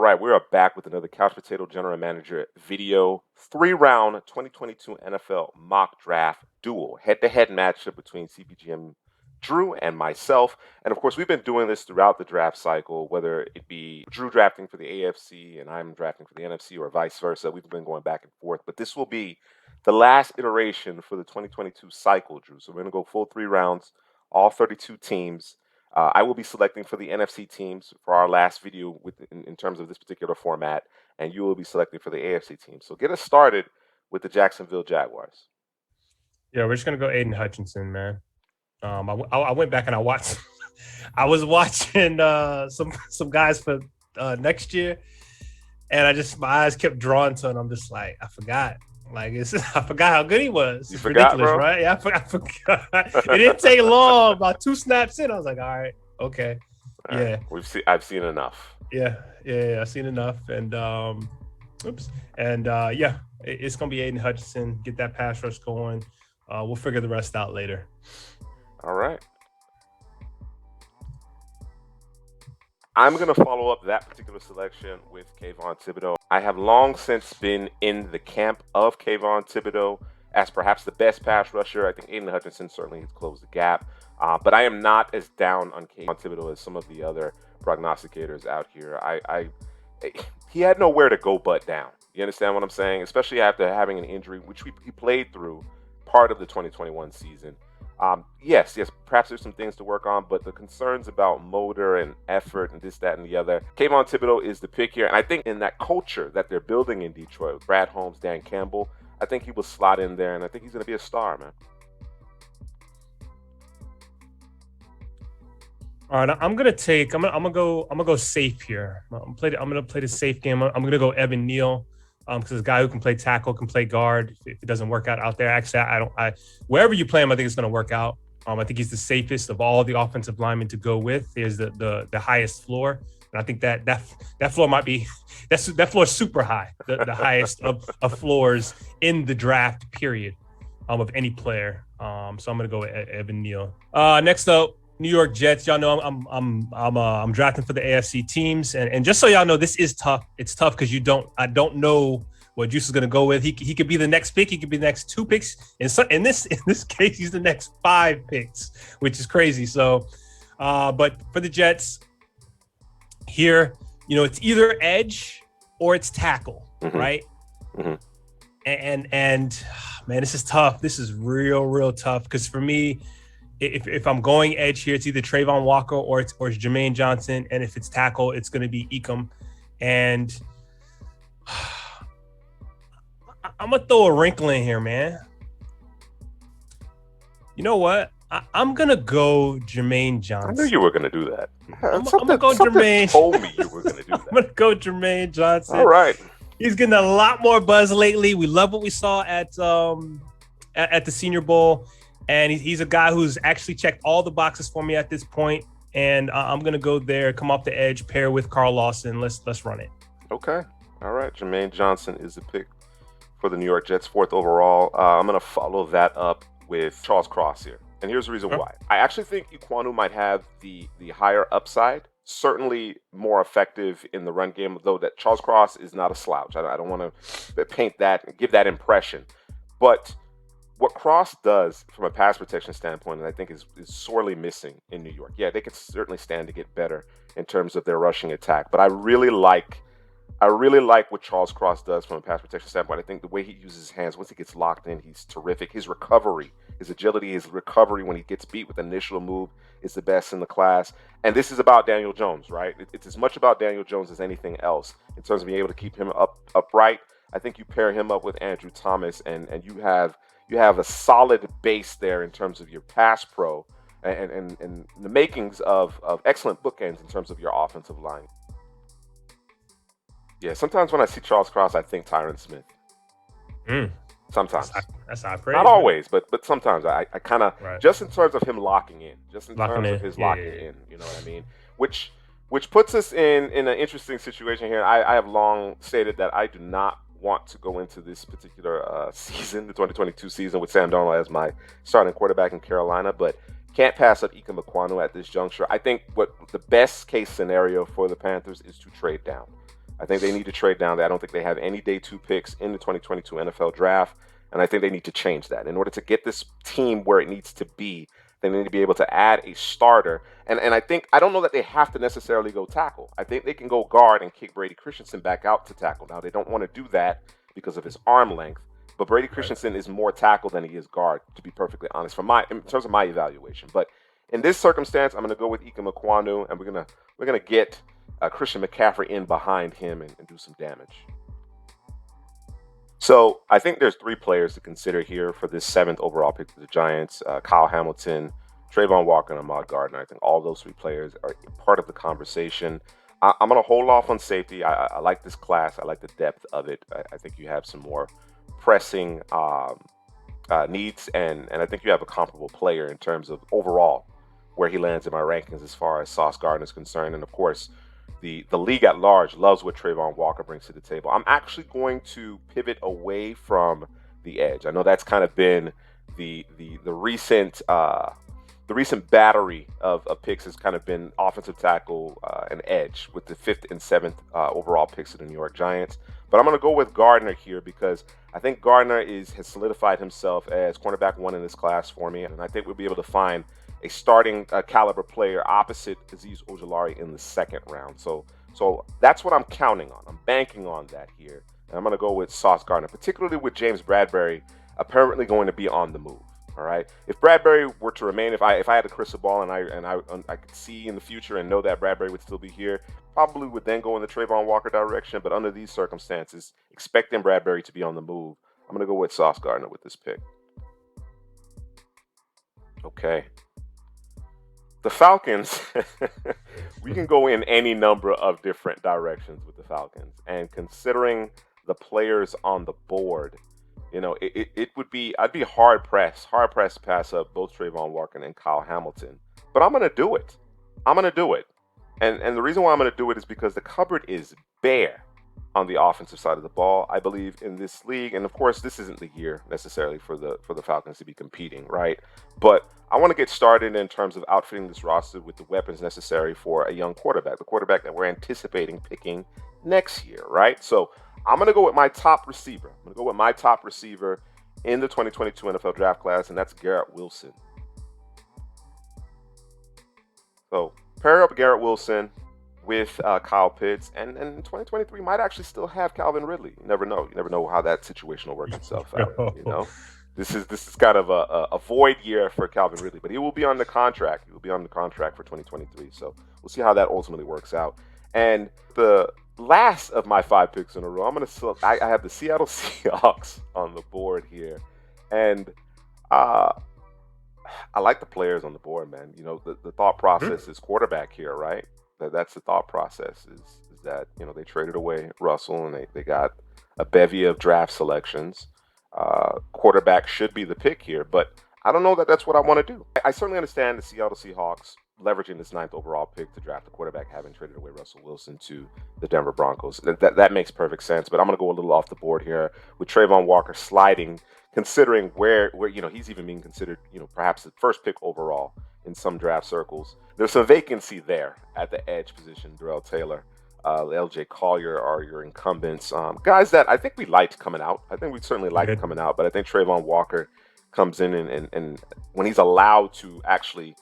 right, we are back with another Couch Potato General Manager video. 3-round 2022 NFL mock draft duel, head-to-head matchup between CPGM Drew and myself. And of course, we've been doing this throughout the draft cycle, whether it be Drew drafting for the AFC and I'm drafting for the NFC or vice versa. We've been going back and forth, but this will be the last iteration for the 2022 cycle, Drew. So we're going to go full 3 rounds, all 32 teams. I will be selecting for the NFC teams for our last video in terms of this particular format, and you will be selecting for the AFC team. So get us started with the Jacksonville Jaguars. Yeah, we're just gonna go Aiden Hutchinson, man. I went back and I watched. I was watching some guys for next year, and my eyes kept drawn to it. And I'm just like, I forgot. I forgot how good he was. You forgot, ridiculous, bro? Right? Yeah, I forgot. It didn't take long. About 2 snaps in, I was like, all right, okay, All yeah. Right. I've seen enough. Yeah, I've seen enough, and it's gonna be Aiden Hutchinson. Get that pass rush going. We'll figure the rest out later. All right. I'm going to follow up that particular selection with Kavon Thibodeaux. I have long since been in the camp of Kavon Thibodeaux as perhaps the best pass rusher. I think Aiden Hutchinson certainly has closed the gap. But I am not as down on Kavon Thibodeaux as some of the other prognosticators out here. He had nowhere to go but down. You understand what I'm saying? Especially after having an injury, which he played through part of the 2021 season. Yes, perhaps there's some things to work on, but the concerns about motor and effort and this, that, and the other, Kavon Thibodeaux is the pick here. And I think in that culture that they're building in Detroit, with Brad Holmes, Dan Campbell, I think he will slot in there, and I think he's going to be a star, man. All right, I'm gonna go safe here. I'm gonna play the safe game. I'm gonna go Evan Neal. Because this guy who can play tackle, can play guard. If it doesn't work out there, actually, wherever you play him, I think it's going to work out. I think he's the safest of all the offensive linemen to go with. He has the highest floor, and I think that floor might be that floor is super high, the highest of floors in the draft period of any player. So I'm going to go with Evan Neal. Next up, New York Jets. Y'all know I'm drafting for the AFC teams, and just so y'all know, this is tough. It's tough because I don't know what Juice is going to go with. He could be the next pick. He could be the next 2 picks. In this case, he's the next 5 picks, which is crazy. So, but for the Jets here, it's either edge or it's tackle, right? Mm-hmm. And man, this is tough. This is real tough because for me, if I'm going edge here, it's either Travon Walker or it's Jermaine Johnson. And if it's tackle, it's going to be Ecom. And I'm going to throw a wrinkle in here, man. You know what? I'm going to go Jermaine Johnson. I knew you were going to do that. I'm going to go Jermaine. Told me you were going to do that. I'm going to go Jermaine Johnson. All right. He's getting a lot more buzz lately. We love what we saw at the Senior Bowl. And he's a guy who's actually checked all the boxes for me at this point. And I'm going to go there, come off the edge, pair with Carl Lawson. Let's run it. Okay. All right. Jermaine Johnson is the pick for the New York Jets, 4th overall. I'm going to follow that up with Charles Cross here. And here's the reason why. I actually think Ekwonu might have the higher upside, certainly more effective in the run game, though that Charles Cross is not a slouch. I don't want to paint that and give that impression. But what Cross does from a pass protection standpoint, and I think is sorely missing in New York. Yeah, they could certainly stand to get better in terms of their rushing attack. But I really like what Charles Cross does from a pass protection standpoint. I think the way he uses his hands, once he gets locked in, he's terrific. His recovery, his agility, his recovery when he gets beat with initial move is the best in the class. And this is about Daniel Jones, right? It's as much about Daniel Jones as anything else in terms of being able to keep him upright. I think you pair him up with Andrew Thomas, and you have a solid base there in terms of your pass pro and the makings of excellent bookends in terms of your offensive line. Yeah, sometimes when I see Charles Cross, I think Tyron Smith. Sometimes. That's high praise. Not always, but sometimes I kind of, just in terms of him locking in, locking in, you know what I mean? Which puts us in an interesting situation here. I have long stated that I do not want to go into this particular season, the 2022 season, with Sam Darnold as my starting quarterback in Carolina, but can't pass up Ikem Ekwonu at this juncture. I think what the best case scenario for the Panthers is to trade down. I think they need to trade down. I don't think they have any day 2 picks in the 2022 NFL draft, and I think they need to change that. In order to get this team where it needs to be, they need to be able to add a starter. And I don't know that they have to necessarily go tackle. I think they can go guard and kick Brady Christensen back out to tackle. Now, they don't want to do that because of his arm length, but Brady Christensen is more tackle than he is guard, to be perfectly honest, in terms of my evaluation. But in this circumstance, I'm going to go with Ikem Ekwonu, and we're gonna get Christian McCaffrey in behind him and do some damage. So I think there's 3 players to consider here for this 7th overall pick for the Giants: Kyle Hamilton, Travon Walker, and Ahmad Gardner. I think all those 3 players are part of the conversation. I'm going to hold off on safety. I like this class. I like the depth of it. I think you have some more pressing needs, and I think you have a comparable player in terms of overall where he lands in my rankings as far as Sauce Gardner is concerned. And of course, the league at large loves what Travon Walker brings to the table. I'm actually going to pivot away from the edge. I know that's kind of been the recent battery of picks has kind of been offensive tackle and edge with the 5th and 7th overall picks of the New York Giants. But I'm going to go with Gardner here because I think Gardner has solidified himself as cornerback 1 in this class for me, and I think we'll be able to find a starting caliber player opposite Azeez Ojulari in the 2nd round. So that's what I'm counting on. I'm banking on that here. And I'm going to go with Sauce Gardner, particularly with James Bradberry apparently going to be on the move. All right. If Bradberry were to remain, if I had a crystal ball and I could see in the future and know that Bradberry would still be here, probably would then go in the Travon Walker direction. But under these circumstances, expecting Bradberry to be on the move, I'm going to go with Sauce Gardner with this pick. Okay. The Falcons, we can go in any number of different directions with the Falcons. And considering the players on the board, it would be, I'd be hard pressed to pass up both Travon Walker and Kyle Hamilton. But I'm going to do it. And the reason why I'm going to do it is because the cupboard is bare on the offensive side of the ball, I believe, in this league. And of course, this isn't the year necessarily for the Falcons to be competing, right? But I want to get started in terms of outfitting this roster with the weapons necessary for a young quarterback, the quarterback that we're anticipating picking next year, right? So I'm going to go with my top receiver. I'm going to go with my top receiver in the 2022 NFL draft class, and that's Garrett Wilson. So pair up Garrett Wilson with Kyle Pitts, and in 2023 might actually still have Calvin Ridley. You never know. You never know how that situation will work itself out. This is kind of a void year for Calvin Ridley, but he will be on the contract. He will be on the contract for 2023. So we'll see how that ultimately works out. And the last of my 5 picks in a row, I have the Seattle Seahawks on the board here, and I like the players on the board, man. The thought process is quarterback here, right? That's the thought process is that they traded away Russell and they got a bevy of draft selections. Quarterback should be the pick here, but I don't know that that's what I want to do. I certainly understand the Seattle Seahawks leveraging this 9th overall pick to draft a quarterback, having traded away Russell Wilson to the Denver Broncos. That makes perfect sense, but I'm going to go a little off the board here with Travon Walker sliding, considering where he's even being considered, perhaps the 1st pick overall in some draft circles. There's some vacancy there at the edge position. Darrell Taylor, LJ Collier are your incumbents. Guys that I think we liked coming out. I think we certainly liked coming out, but I think Travon Walker comes in and when he's allowed to actually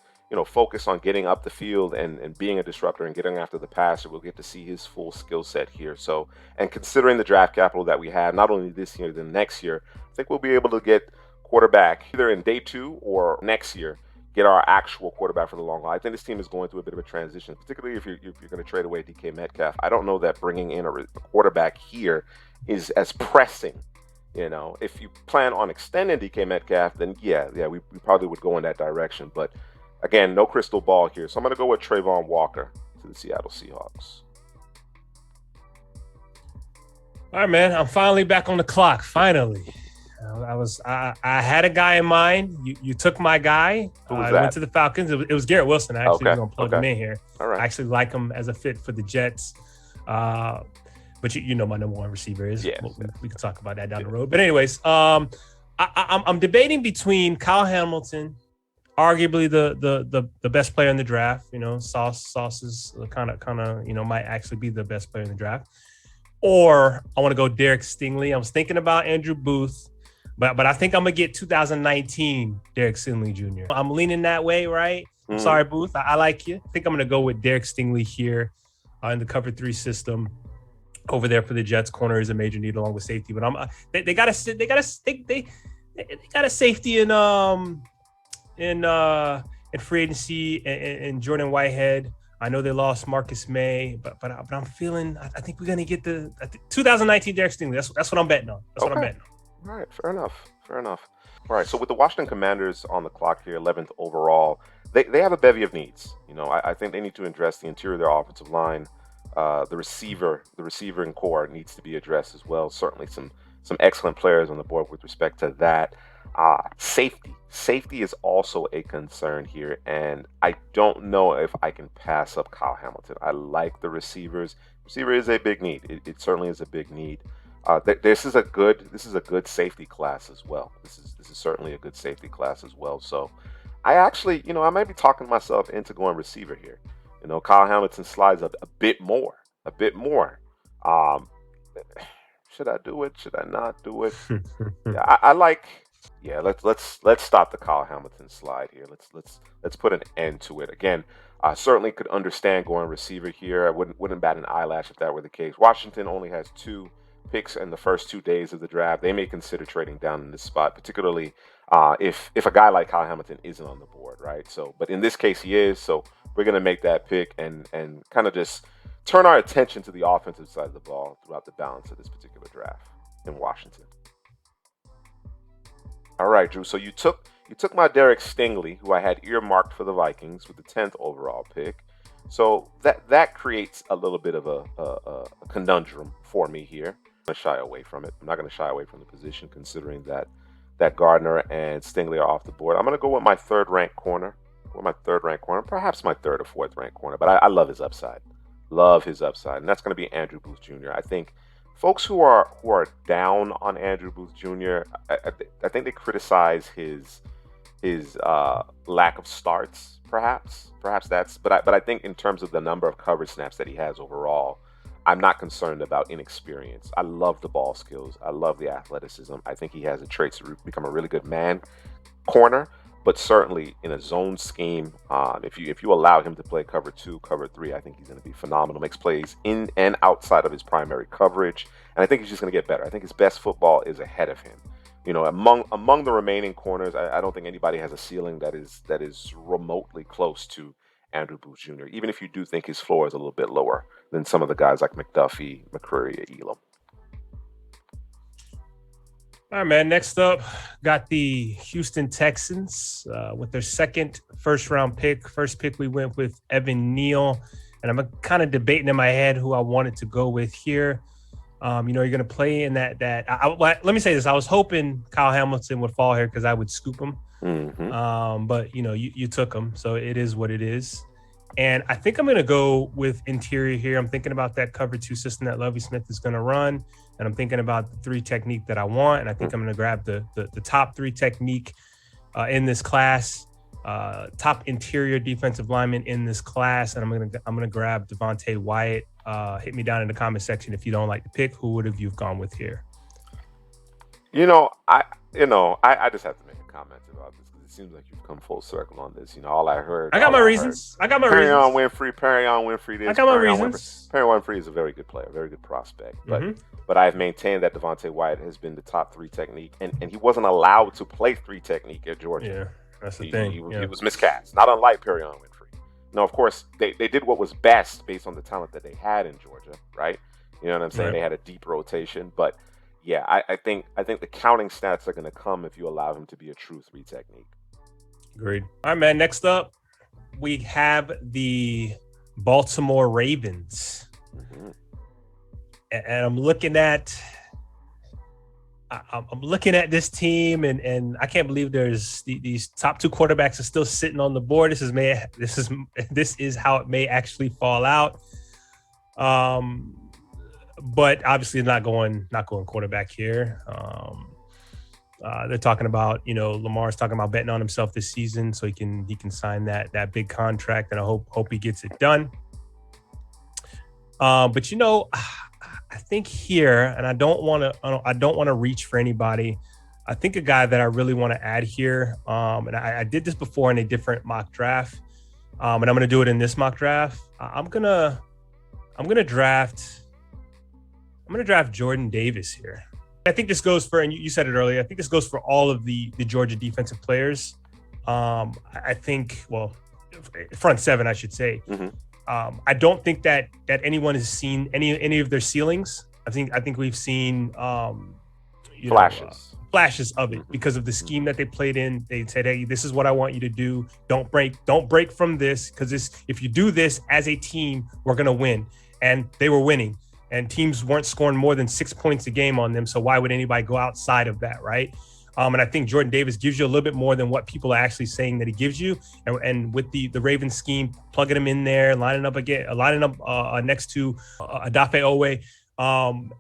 focus on getting up the field and being a disruptor and getting after the passer, we'll get to see his full skill set here. So, and considering the draft capital that we have, not only this year, then next year, I think we'll be able to get quarterback either in day 2 or next year, get our actual quarterback for the long haul. I think this team is going through a bit of a transition, particularly if you're going to trade away DK Metcalf. I don't know that bringing in a quarterback here is as pressing. If you plan on extending DK Metcalf, then we probably would go in that direction. But again, no crystal ball here. So I'm going to go with Travon Walker to the Seattle Seahawks. All right, man. I'm finally back on the clock. Finally. I had a guy in mind. You took my guy. Who was I that? Went to the Falcons. It was Garrett Wilson. I actually was going to plug him in here. All right. I actually like him as a fit for the Jets. But my number 1 receiver is. Yeah. We can talk about that down the road. But anyways, I'm debating between Kyle Hamilton, arguably the best player in the draft. Sauce is kind of might actually be the best player in the draft. or I want to go Derek Stingley. I was thinking about Andrew Booth, but I think I'm gonna get 2019 Derek Stingley Jr. I'm leaning that way, right? I'm sorry, Booth. I like you. I think I'm gonna go with Derek Stingley here in the cover 3 system over there for the Jets. Corner is a major need along with safety, but they got a safety in free agency and Jordan Whitehead. I know they lost Marcus May, but I'm feeling. I think we're gonna get the 2019 Derek Stingley. That's what I'm betting on. That's what I'm betting on. All right, fair enough. All right, so with the Washington Commanders on the clock here, 11th overall, they have a bevy of needs. I think they need to address the interior of their offensive line. The receiving core needs to be addressed as well. Certainly some excellent players on the board with respect to that. Safety is also a concern here, and I don't know if I can pass up Kyle Hamilton. I like the receivers. Receiver is a big need. It certainly is a big need. This is a good safety class as well. This is certainly a good safety class as well. So I actually, I might be talking myself into going receiver here. Kyle Hamilton slides a bit more. Should I do it? Should I not do it? Yeah, I like. Yeah, let's stop the Kyle Hamilton slide here. Let's put an end to it. Again, I certainly could understand going receiver here. I wouldn't bat an eyelash if that were the case. Washington only has 2 picks in the first 2 days of the draft. They may consider trading down in this spot, particularly if a guy like Kyle Hamilton isn't on the board, right? So, but in this case, he is. So we're gonna make that pick and kind of just turn our attention to the offensive side of the ball throughout the balance of this particular draft in Washington. All right, Drew. So you took my Derek Stingley, who I had earmarked for the Vikings with the 10th overall pick. So that creates a little bit of a conundrum for me here. I'm going to shy away from it. I'm not going to shy away from the position, considering that Gardner and Stingley are off the board. I'm going to go with my third-ranked corner, perhaps my third or fourth-ranked corner. But I love his upside. And that's going to be Andrew Booth Jr. I think folks who are down on Andrew Booth Jr., I think they criticize his lack of starts, perhaps that's. But I think in terms of the number of coverage snaps that he has overall, I'm not concerned about inexperience. I love the ball skills. I love the athleticism. I think he has the traits to become a really good man corner. But certainly in a zone scheme, if you allow him to play cover 2, cover 3, I think he's going to be phenomenal. Makes plays in and outside of his primary coverage, and I think he's just going to get better. I think his best football is ahead of him. Among the remaining corners, I don't think anybody has a ceiling that is remotely close to Andrew Booth Jr. Even if you do think his floor is a little bit lower than some of the guys like McDuffie, McCreary, or Elam. All right, man. Next up, got the Houston Texans with their second first-round pick. First pick, we went with Evan Neal, and I'm kind of debating in my head who I wanted to go with here. You're going to play in that. Let me say this: I was hoping Kyle Hamilton would fall here because I would scoop him. Mm-hmm. But you took him, so it is what it is. And I think I'm going to go with interior here. I'm thinking about that cover 2 system that Lovie Smith is going to run. And I'm thinking about the 3 technique that I want. And I think I'm going to grab the top 3 technique in this class, top interior defensive lineman in this class. And I'm going to grab Devontae Wyatt. Hit me down in the comment section if you don't like the pick. Who would have you gone with here? I just have to make a comment about this because it seems like you've come full circle on this. All I heard. I got my reasons. Perrion Winfrey. I got my reasons. Perrion Winfrey is a very good player, very good prospect. But I've maintained that Devontae Wyatt has been the top 3 technique, and he wasn't allowed to play 3 technique at Georgia. Yeah, that's the thing. He was miscast, not unlike Perrion Winfrey. Now, of course, they did what was best based on the talent that they had in Georgia, right? You know what I'm saying? Right. They had a deep rotation, but yeah, I think the counting stats are going to come if you allow him to be a true 3 technique. Agreed. All right, man. Next up, we have the Baltimore Ravens. Mm-hmm. And I'm looking at this team, and I can't believe there's these top 2 quarterbacks are still sitting on the board. This is how it may actually fall out. But obviously not going quarterback here. They're talking about, Lamar's talking about betting on himself this season so he can sign that big contract, and I hope he gets it done. But I think here, and I don't want to reach for anybody. I think a guy that I really want to add here, and I did this before in a different mock draft, and I'm going to do it in this mock draft. I'm gonna draft Jordan Davis here. I think this goes for, and you said it earlier, I think this goes for all of the Georgia defensive players. I think, well, front seven, I should say. I don't think that anyone has seen any of their ceilings. I think we've seen flashes of it because of the scheme that they played in. They said, "Hey, this is what I want you to do. Don't break from this, because if you do this as a team, we're gonna win." And they were winning, and teams weren't scoring more than 6 points a game on them. So why would anybody go outside of that, right? And I think Jordan Davis gives you a little bit more than what people are actually saying that he gives you. And with the Ravens scheme, plugging him in there, lining up next to Adafe Owe,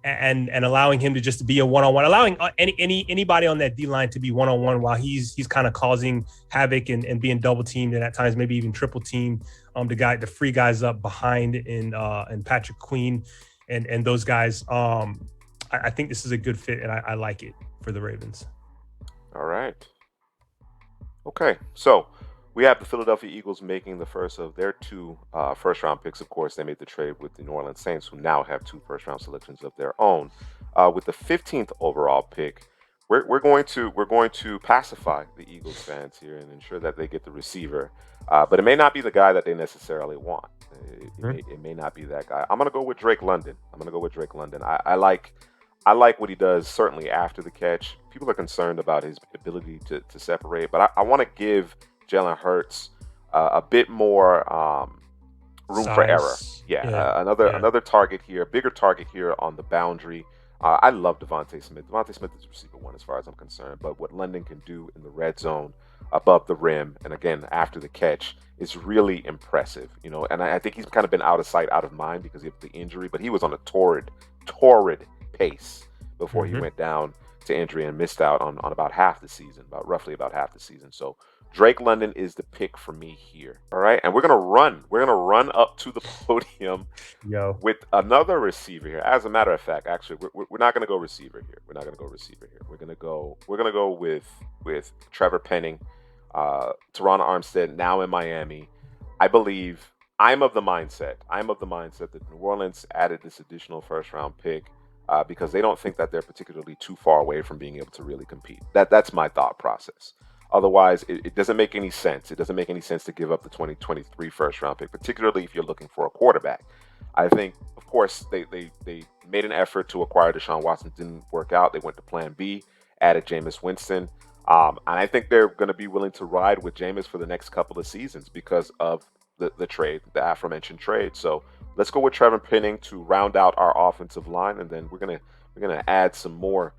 and allowing him to just be a one-on-one, allowing anybody on that D line to be one-on-one while he's kind of causing havoc and being double teamed, and at times maybe even triple teamed. The free guys up behind in Patrick Queen and those guys. I think this is a good fit, and I like it for the Ravens. All right. Okay, so we have the Philadelphia Eagles making the first of their two first-round picks. Of course, they made the trade with the New Orleans Saints, who now have two first-round selections of their own. With the 15th overall pick, we're going to pacify the Eagles fans here and ensure that they get the receiver. But it may not be the guy that they necessarily want. It may not be that guy. I'm going to go with Drake London. I like what he does, certainly after the catch. People are concerned about his ability to separate, but I want to give Jalen Hurts a bit more room for error. Another target here, bigger target here on the boundary. I love Devontae Smith. Devontae Smith is receiver one as far as I'm concerned, but what London can do in the red zone, above the rim, and again after the catch, is really impressive. And I think he's kind of been out of sight, out of mind because of the injury, but he was on a torrid pace before he went down to injury and missed out on about roughly half the season. So Drake London is the pick for me here. All right, and we're gonna run up to the podium with another receiver here. As a matter of fact, actually, we're not gonna go receiver here. We're gonna go with Trevor Penning, Teron Armstead, now in Miami. I'm of the mindset that New Orleans added this additional first-round pick because they don't think that they're particularly too far away from being able to really compete. That's my thought process. Otherwise, it doesn't make any sense. It doesn't make any sense to give up the 2023 first-round pick, particularly if you're looking for a quarterback. I think, of course, they made an effort to acquire Deshaun Watson. Didn't work out. They went to Plan B, added Jameis Winston. And I think they're going to be willing to ride with Jameis for the next couple of seasons because of the trade, the aforementioned trade. So let's go with Trevor Penning to round out our offensive line, and then we're gonna add some more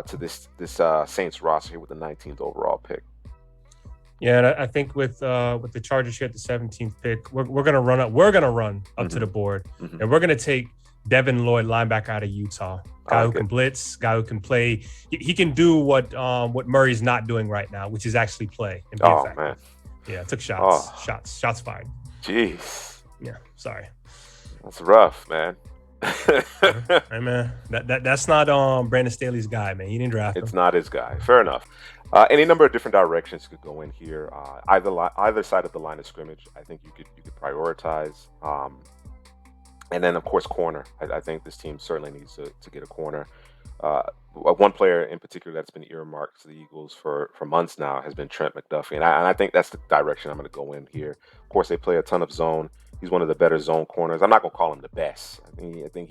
to this Saints roster here with the 19th overall pick. Yeah, and I think with the Chargers here at the 17th pick, we're gonna run up to the board, and we're gonna take Devin Lloyd, linebacker out of Utah, guy who can blitz, guy who can play. He can do what Murray's not doing right now, which is actually play and be effective. Man. Yeah, took shots fired. Jeez. Yeah, sorry. That's rough, man. Hey, man, that's not Brandon Staley's guy, man. He didn't draft him. It's not his guy. Fair enough. Any number of different directions could go in here. Either side of the line of scrimmage, I think you could prioritize. And then, of course, corner. I think this team certainly needs to get a corner. One player in particular that's been earmarked to the Eagles for months now has been Trent McDuffie, and I think that's the direction I'm going to go in here. Of course, they play a ton of zone. He's one of the better zone corners. I'm not going to call him the best. I think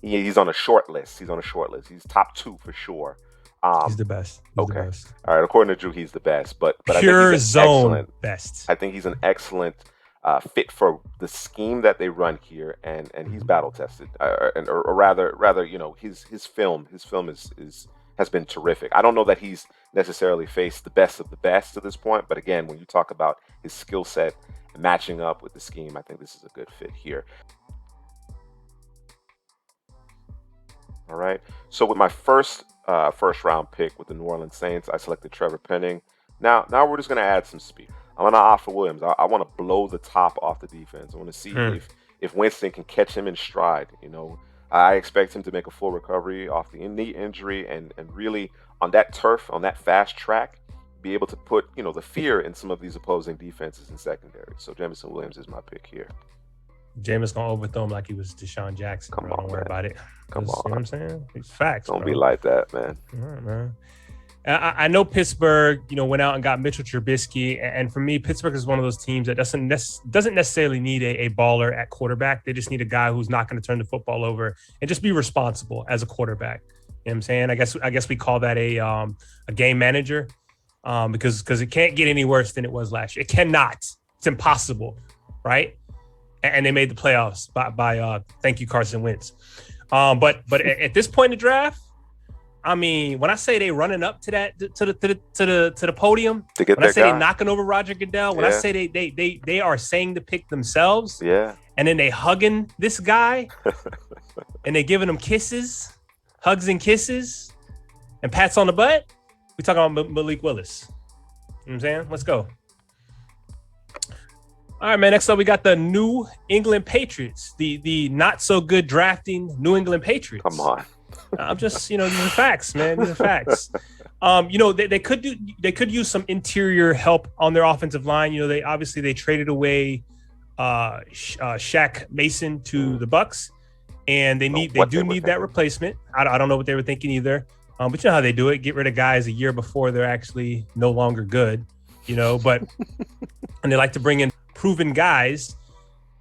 he's on a short list. He's top 2 for sure. He's the best. The best. All right, according to Drew, he's the best. But pure I think he's zone best. I think he's an excellent fit for the scheme that they run here, and he's battle tested, or rather, his film has been terrific. I don't know that he's necessarily faced the best of the best to this point, but again, when you talk about his skill set matching up with the scheme, I think this is a good fit here. All right. So with my first round pick with the New Orleans Saints, I selected Trevor Penning. Now we're just going to add some speed. I'm going to offer Williams. I want to blow the top off the defense. I want to see if Winston can catch him in stride. I expect him to make a full recovery off the knee injury and really on that turf, on that fast track, be able to put, the fear in some of these opposing defenses and secondary. So Jameson Williams is my pick here. Jameis gonna overthrow him like he was Deshaun Jackson. Come bro. on, Don't worry man. about it. Come on. You know what I'm saying? It's facts. Don't bro. be like that, man. All right, man. I know Pittsburgh, went out and got Mitchell Trubisky, and for me, Pittsburgh is one of those teams that doesn't necessarily need a baller at quarterback. They just need a guy who's not going to turn the football over and just be responsible as a quarterback. You know what I'm saying? I guess we call that a game manager, because it can't get any worse than it was last year. It cannot. It's impossible, right? And they made the playoffs by thank you, Carson Wentz. But at this point in the draft, I mean, when I say they running up to the podium, when I say they're knocking over Roger Goodell, when I say they are saying the pick themselves, and then they hugging this guy, and they giving him hugs and kisses, and pats on the butt, we talking about Malik Willis. You know what I'm saying? Let's go. All right, man. Next up, we got the New England Patriots, the not so good drafting New England Patriots. Come on. I'm just, these are facts, man. These are facts. They could use some interior help on their offensive line. They traded away Shaq Mason to the Bucks, and they do need that replacement. I don't know what they were thinking either. But you know how they do it: get rid of guys a year before they're actually no longer good. But and they like to bring in proven guys,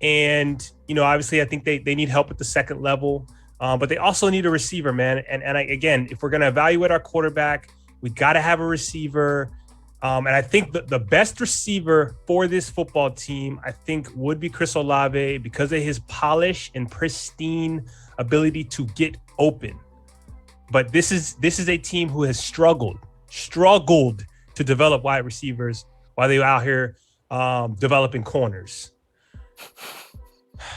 and obviously I think they need help at the second level. But they also need a receiver, man. And again, if we're going to evaluate our quarterback, we got to have a receiver. And I think the best receiver for this football team, I think, would be Chris Olave because of his polish and pristine ability to get open. But this is a team who has struggled to develop wide receivers while they're out here developing corners.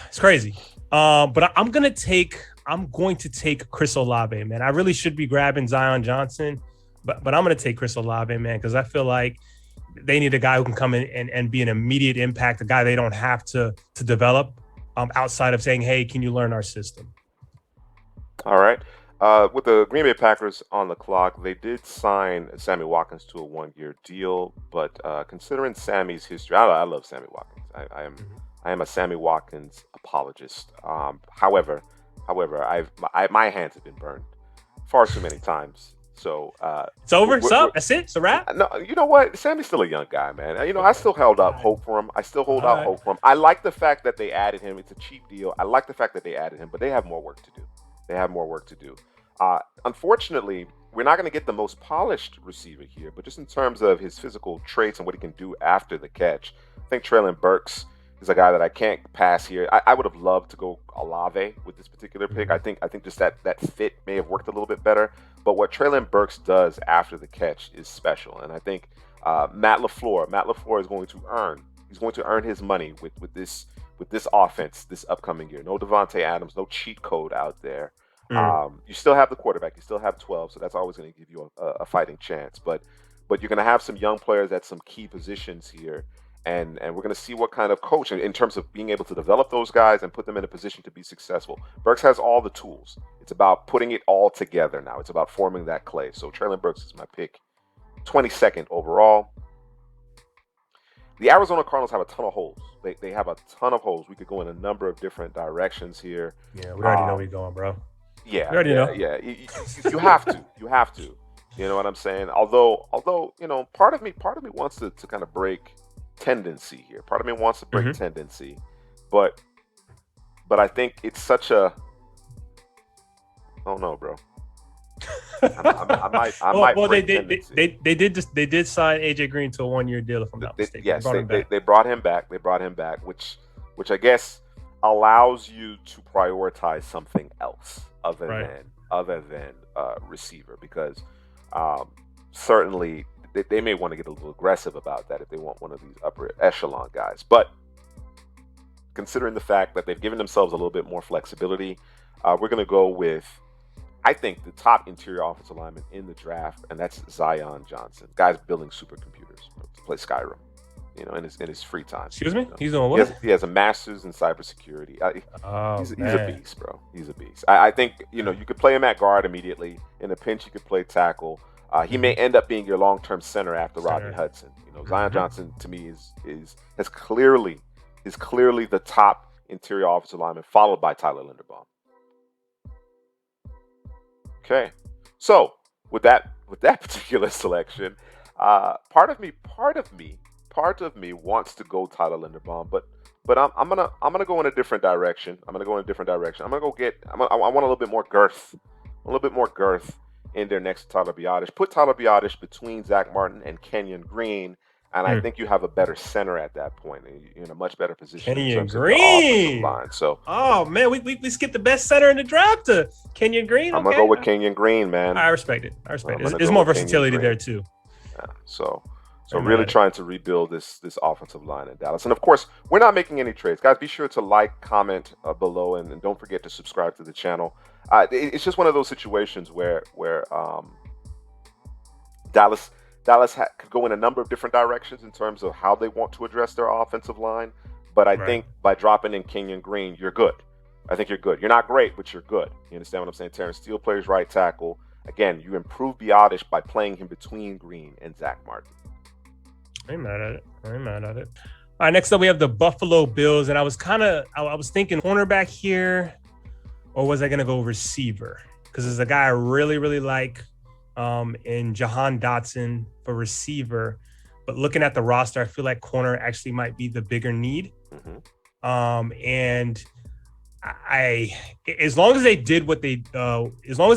It's crazy. But I'm going to take Chris Olave, man. I really should be grabbing Zion Johnson, but I'm going to take Chris Olave, man, because I feel like they need a guy who can come in and be an immediate impact, a guy they don't have to develop outside of saying, hey, can you learn our system? All right. With the Green Bay Packers on the clock, they did sign Sammy Watkins to a one-year deal, but considering Sammy's history, I love Sammy Watkins. I am a Sammy Watkins apologist. However, my hands have been burned far too many times. So it's over. It's up. That's it. It's a wrap. No, you know what? Sammy's still a young guy, man. I still held out hope for him. Hope for him. I like the fact that they added him. It's a cheap deal. I like the fact that they added him, but they have more work to do. Unfortunately, we're not going to get the most polished receiver here, but just in terms of his physical traits and what he can do after the catch, I think Treylon Burks is a guy that I can't pass here. I would have loved to go Olave with this particular pick. I think just that fit may have worked a little bit better. But what Treylon Burks does after the catch is special, and I think Matt LaFleur is going to earn. He's going to earn his money with this offense this upcoming year. No Devontae Adams, no cheat code out there. You still have the quarterback. You still have 12, so that's always going to give you a fighting chance. But you're going to have some young players at some key positions here. And we're going to see what kind of coach in terms of being able to develop those guys and put them in a position to be successful. Burks has all the tools. It's about putting it all together now. It's about forming that clay. So Treylon Burks is my pick. 22nd overall. The Arizona Cardinals have a ton of holes. They have a ton of holes. We could go in a number of different directions here. Yeah, we already know where you're going, bro. Yeah, we already know. Yeah. You have to. You have to. You know what I'm saying? Although part of me wants to kind of break tendency here. Part of me wants to break tendency, but I think it's such a. Oh no, bro. I might. Well, they did sign AJ Green to a one-year deal, if I'm not mistaken. Yes, they brought him back. They brought him back, which I guess allows you to prioritize something else other than receiver, because certainly they may want to get a little aggressive about that if they want one of these upper echelon guys. But considering the fact that they've given themselves a little bit more flexibility, we're going to go with, I think, the top interior offensive lineman in the draft, and that's Zion Johnson. Guy's building supercomputers to play Skyrim. in his free time. Excuse me? You know? He's doing what? He has a master's in cybersecurity. He's a beast, bro. He's a beast. I think you could play him at guard immediately. In a pinch, you could play tackle. He may end up being your long-term center after Rodney Hudson. Zion Johnson to me is clearly the top interior offensive lineman, followed by Tyler Linderbaum. Okay, so with that particular selection, part of me wants to go Tyler Linderbaum, but I'm gonna go in a different direction. I want a little bit more girth, in there next to Tyler Biadasz. Put Tyler Biadasz between Zach Martin and Kenyon Green, and I think you have a better center at that point. You're in a much better position in terms of the offensive line. So, oh man, we skipped the best center in the draft to Kenyon Green. I'm gonna go with Kenyon Green, man. I respect it. There's more versatility there too. Yeah, so really trying to rebuild this offensive line in Dallas. And of course, we're not making any trades. Guys, be sure to like, comment below, and don't forget to subscribe to the channel. It's just one of those situations where Dallas could go in a number of different directions in terms of how they want to address their offensive line. But I think by dropping in Kenyon Green, you're good. I think you're good. You're not great, but you're good. You understand what I'm saying? Terrence Steele plays right tackle. Again, you improve Biadasz by playing him between Green and Zach Martin. I ain't mad at it. All right, next up we have the Buffalo Bills, and I was thinking cornerback here, or was I gonna go receiver? Because there's a guy I really, really like in Jahan Dotson for receiver, but looking at the roster, I feel like corner actually might be the bigger need. And as long as they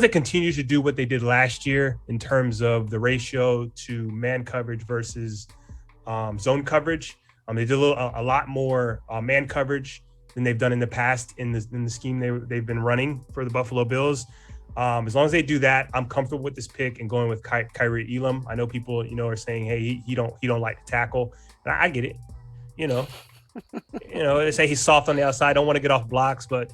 continue to do what they did last year in terms of the ratio to man coverage versus zone coverage, they did a lot more man coverage than they've done in the past in the scheme they've been running for the Buffalo Bills. As long as they do that, I'm comfortable with this pick and going with Kyrie Elam. I know people, are saying, hey, he don't like to tackle. And I get it. They say he's soft on the outside, don't want to get off blocks, but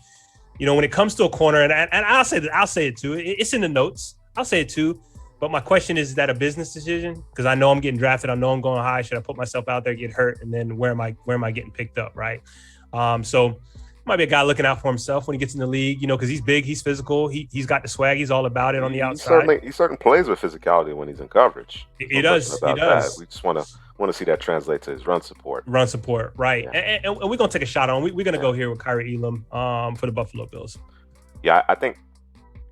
when it comes to a corner, and I'll say it too. It's in the notes. I'll say it too. But my question is that a business decision? Because I know I'm getting drafted. I know I'm going high. Should I put myself out there, get hurt, and then where am I getting picked up, right? So might be a guy looking out for himself when he gets in the league, because he's big, he's physical, he's got the swag, he's all about it on the outside. He certainly plays with physicality when he's in coverage. He does. That. We just want to see that translate to his run support. Right? Yeah. And we're gonna take a shot on. We're gonna go here with Kyrie Elam for the Buffalo Bills. Yeah, I think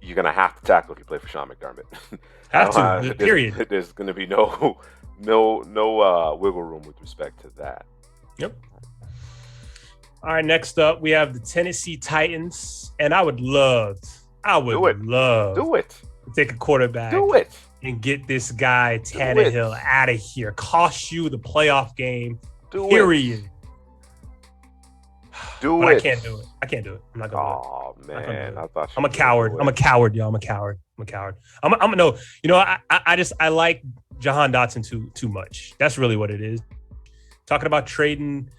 you're gonna have to tackle if you play for Sean McDermott. Have to. Period. There's gonna be no wiggle room with respect to that. Yep. All right, next up, we have the Tennessee Titans, and I would love to take a quarterback and get this guy Tannehill out of here. Cost you the playoff game, period. I can't do it. I'm not gonna do it. Oh man, I thought I'm a coward. I'm a coward, y'all. I'm a coward. I like Jahan Dotson too much. That's really what it is. Talking about trading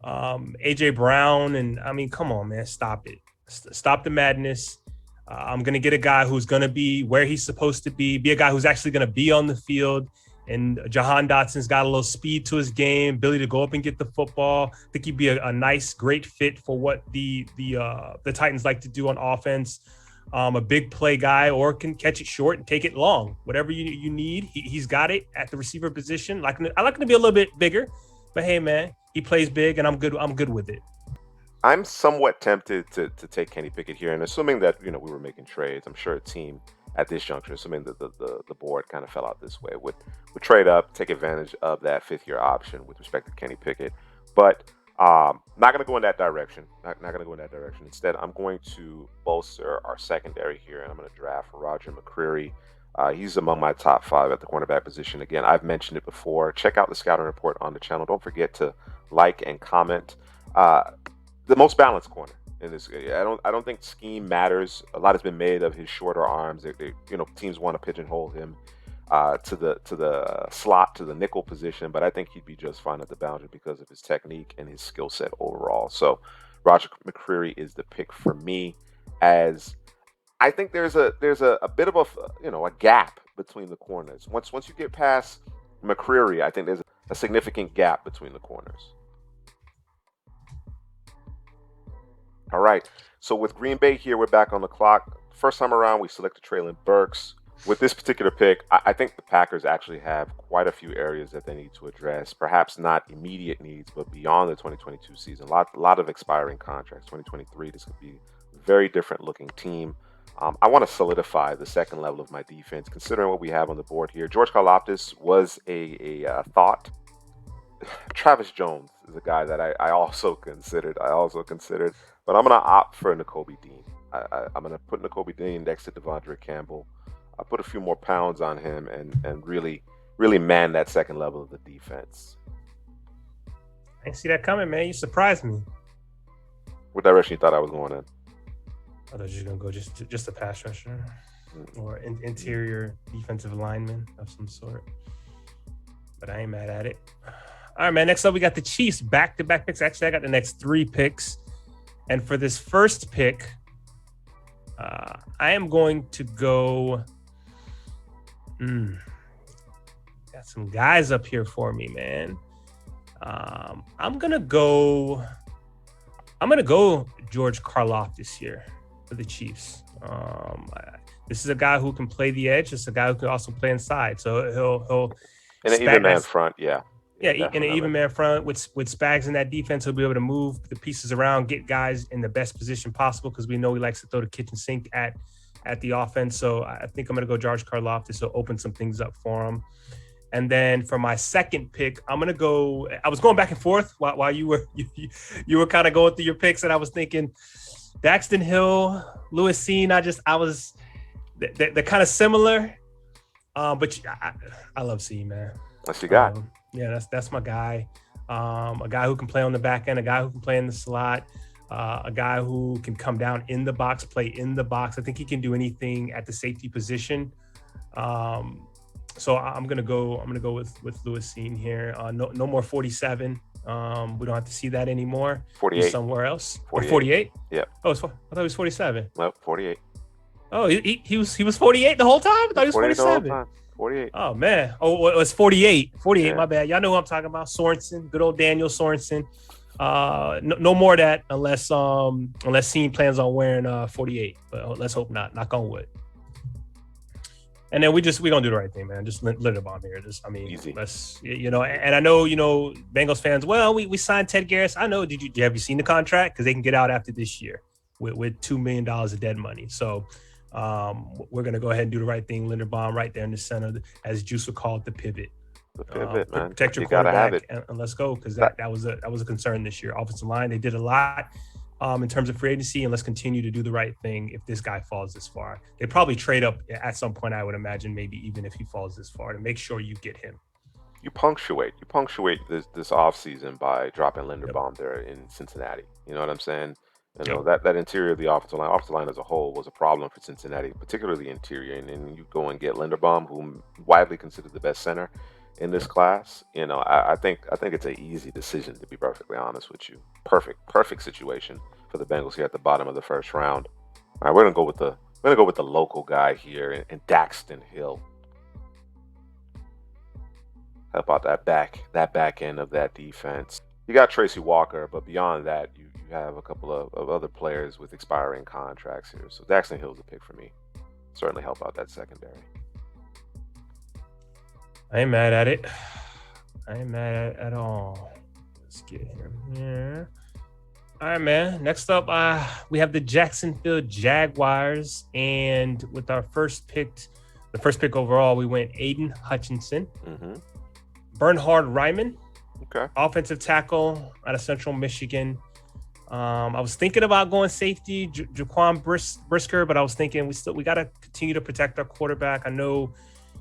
AJ Brown, and I mean, come on, man, stop it. Stop the madness. I'm going to get a guy who's going to be where he's supposed to be a guy who's actually going to be on the field. And Jahan Dotson's got a little speed to his game, ability to go up and get the football. I think he'd be a nice, great fit for what the Titans like to do on offense. A big play guy, or can catch it short and take it long. Whatever you need, he's got it at the receiver position. I like him to be a little bit bigger, but hey, man, he plays big, and I'm good with it. I'm somewhat tempted to take Kenny Pickett here, and assuming that we were making trades, I'm sure a team at this juncture, assuming that the board kind of fell out this way, would trade up, take advantage of that fifth-year option with respect to Kenny Pickett. But not going to go in that direction. Not going to go in that direction. Instead, I'm going to bolster our secondary here, and I'm going to draft Roger McCreary. He's among my top 5 at the cornerback position. Again, I've mentioned it before. Check out the scouting report on the channel. Don't forget to like and comment. The most balanced corner in this. I don't think scheme matters. A lot has been made of his shorter arms. Teams want to pigeonhole him to the slot, to the nickel position, but I think he'd be just fine at the boundary because of his technique and his skill set overall. So Roger McCreary is the pick for me, as I think there's a bit of a gap between the corners. Once you get past McCreary, I think there's a significant gap between the corners. All right. So with Green Bay here, we're back on the clock. First time around, we selected Treylon Burks. With this particular pick, I think the Packers actually have quite a few areas that they need to address. Perhaps not immediate needs, but beyond the 2022 season. A lot of expiring contracts. 2023, this could be a very different looking team. I want to solidify the second level of my defense, considering what we have on the board here. George Karlaftis was a thought. Travis Jones is a guy that I also considered. But I'm going to opt for Nakobe Dean. I'm going to put Nakobe Dean next to Devondre Campbell. I put a few more pounds on him and really man that second level of the defense. I didn't see that coming, man. You surprised me. What direction you thought I was going in? I thought you were going to go just a pass rusher or interior defensive lineman of some sort. But I ain't mad at it. All right, man. Next up, we got the Chiefs back-to-back picks. Actually, I got the next 3 picks. And for this first pick, I am going to go. Got some guys up here for me, man. I'm gonna go George Karlaftis here for the Chiefs. This is a guy who can play the edge. It's a guy who can also play inside. So he'll in an even man front, yeah. Yeah, in an even man front with Spags in that defense, he'll be able to move the pieces around, get guys in the best position possible because we know he likes to throw the kitchen sink at the offense. So I think I'm going to go George Karlaftis to open some things up for him. And then for my second pick, I'm going to go. I was going back and forth while you were kind of going through your picks, and I was thinking Daxton Hill, Lewis Cine. They're kind of similar, but I love Cine, man. That's your guy. Yeah, that's my guy. A guy who can play on the back end, a guy who can play in the slot, a guy who can come down in the box, play in the box. I think he can do anything at the safety position. So I'm gonna go with Lewis Cine here. No more 47. We don't have to see that anymore. 48 somewhere else. 48. Yeah. Oh, I thought he was 47. No, 48. Oh, he was 48 the whole time. I thought he was 47. 48. Oh man. Oh, it was 48. 48. Yeah. My bad. Y'all know who I'm talking about. Sorensen, good old Daniel Sorensen. No more of that unless Cine plans on wearing 48. But let's hope not. Knock on wood. And then we gonna do the right thing, man. Just Linderbaum here. Easy. Let's and I know Bengals fans. Well, we signed Ted Garris. I know. Have you seen the contract? Because they can get out after this year with $2 million of dead money. So we're gonna go ahead and do the right thing. Linderbaum right there in the center, as Juice would call it, the pivot. The pivot, man. Protect your quarterback and let's go, because that was a concern this year. Offensive line, they did a lot in terms of free agency, and let's continue to do the right thing. If this guy falls this far, they probably trade up at some point. I would imagine, maybe even if he falls this far, to make sure you get him. You punctuate this offseason by dropping Linderbaum there in Cincinnati. You know what I'm saying? That interior of the offensive line as a whole was a problem for Cincinnati, particularly the interior. And then you go and get Linderbaum, who widely considered the best center in this class. I think it's an easy decision, to be perfectly honest with you. Perfect situation for the Bengals here at the bottom of the first round. All right, we're gonna go with the local guy here and Daxton Hill. Help out that back end of that defense. You got Tracy Walker, but beyond that, you have a couple of other players with expiring contracts here. So Daxton Hill's a pick for me. Certainly help out that secondary. I ain't mad at it. I ain't mad at all. Let's get him here. All right, man. Next up, we have the Jacksonville Jaguars. And with our first pick overall, we went Aiden Hutchinson. Mm-hmm. Bernhard Raimann. Okay. Offensive tackle out of Central Michigan. I was thinking about going safety, Jaquan Brisker, but I was thinking we got to continue to protect our quarterback. I know,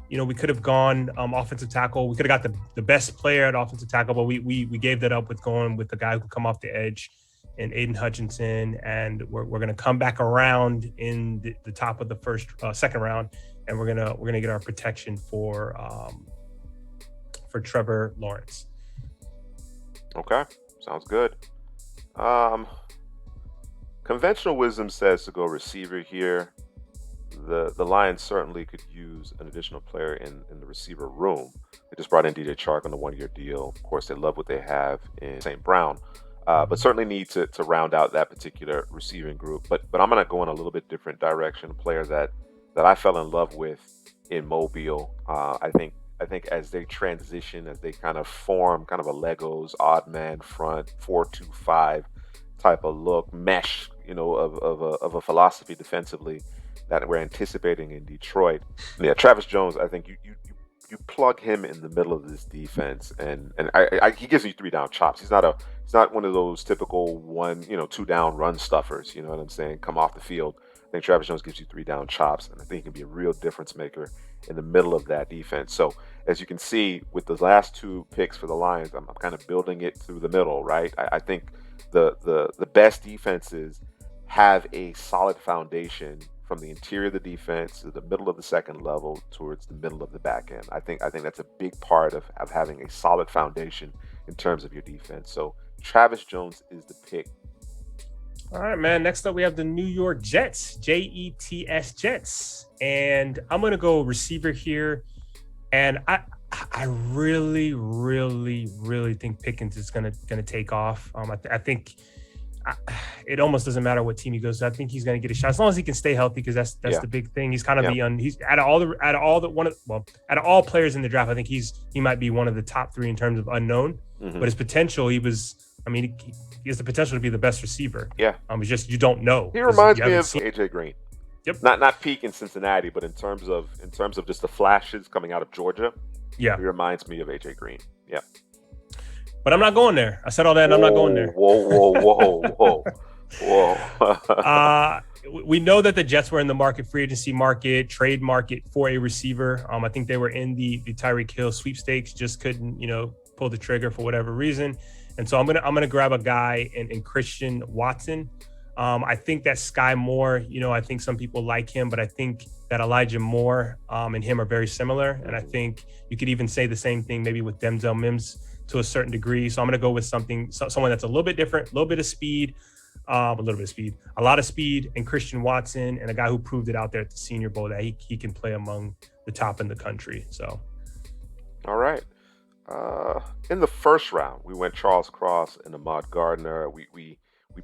we could have gone offensive tackle. We could have got the best player at offensive tackle, but we gave that up with going with the guy who could come off the edge in Aiden Hutchinson. And we're going to come back around in the top of the second round, and we're gonna get our protection for Trevor Lawrence. Okay, sounds good. Conventional wisdom says to go receiver here. the Lions certainly could use an additional player in the receiver room. They just brought in DJ Chark on the 1-year deal. Of course, they love what they have in St. Brown, but certainly need to round out that particular receiving group. But I'm going to go in a little bit different direction. A player that I fell in love with in Mobile. I think as they transition, as they kind of form kind of a Legos odd man front 4-2-5 type of look, mesh, of a philosophy defensively that we're anticipating in Detroit. Yeah, Travis Jones, I think you plug him in the middle of this defense, and he gives you 3 down chops. He's not one of those typical 2 down run stuffers. You know what I'm saying? Come off the field. I think Travis Jones gives you 3 down chops, and I think he can be a real difference maker in the middle of that defense. So as you can see with the last 2 picks for the Lions, I'm kind of building it through the middle, right? I think the best defenses have a solid foundation from the interior of the defense to the middle of the second level towards the middle of the back end. I think that's a big part of having a solid foundation in terms of your defense. So Travis Jones is the pick. All right, man. Next up, we have the New York Jets, Jets Jets. And I'm going to go receiver here. And I really, really, really think Pickens is going to take off. I think it almost doesn't matter what team he goes to. I think he's going to get a shot as long as he can stay healthy, because that's the big thing. He's kind of he's out of all players in the draft, I think he might be one of the top 3 in terms of unknown. But his potential, he has the potential to be the best receiver. Yeah. It's just you don't know. He reminds me of AJ Green. Yep. Not peak in Cincinnati, but in terms of just the flashes coming out of Georgia. Yeah. He reminds me of AJ Green. Yeah. But I'm not going there. I said all that, and I'm not going there. Whoa. We know that the Jets were in the free agency market, trade market for a receiver. I think they were in the Tyreek Hill sweepstakes, just couldn't, pull the trigger for whatever reason. And so I'm gonna grab a guy in Christian Watson. I think that Sky Moore, I think some people like him, but I think that Elijah Moore and him are very similar. And I think you could even say the same thing maybe with Denzel Mims to a certain degree. So I'm going to go with someone that's a little bit different, a lot of speed, and Christian Watson, and a guy who proved it out there at the Senior Bowl that he can play among the top in the country. So, all right. In the first round, we went Charles Cross and Ahmad Gardner. We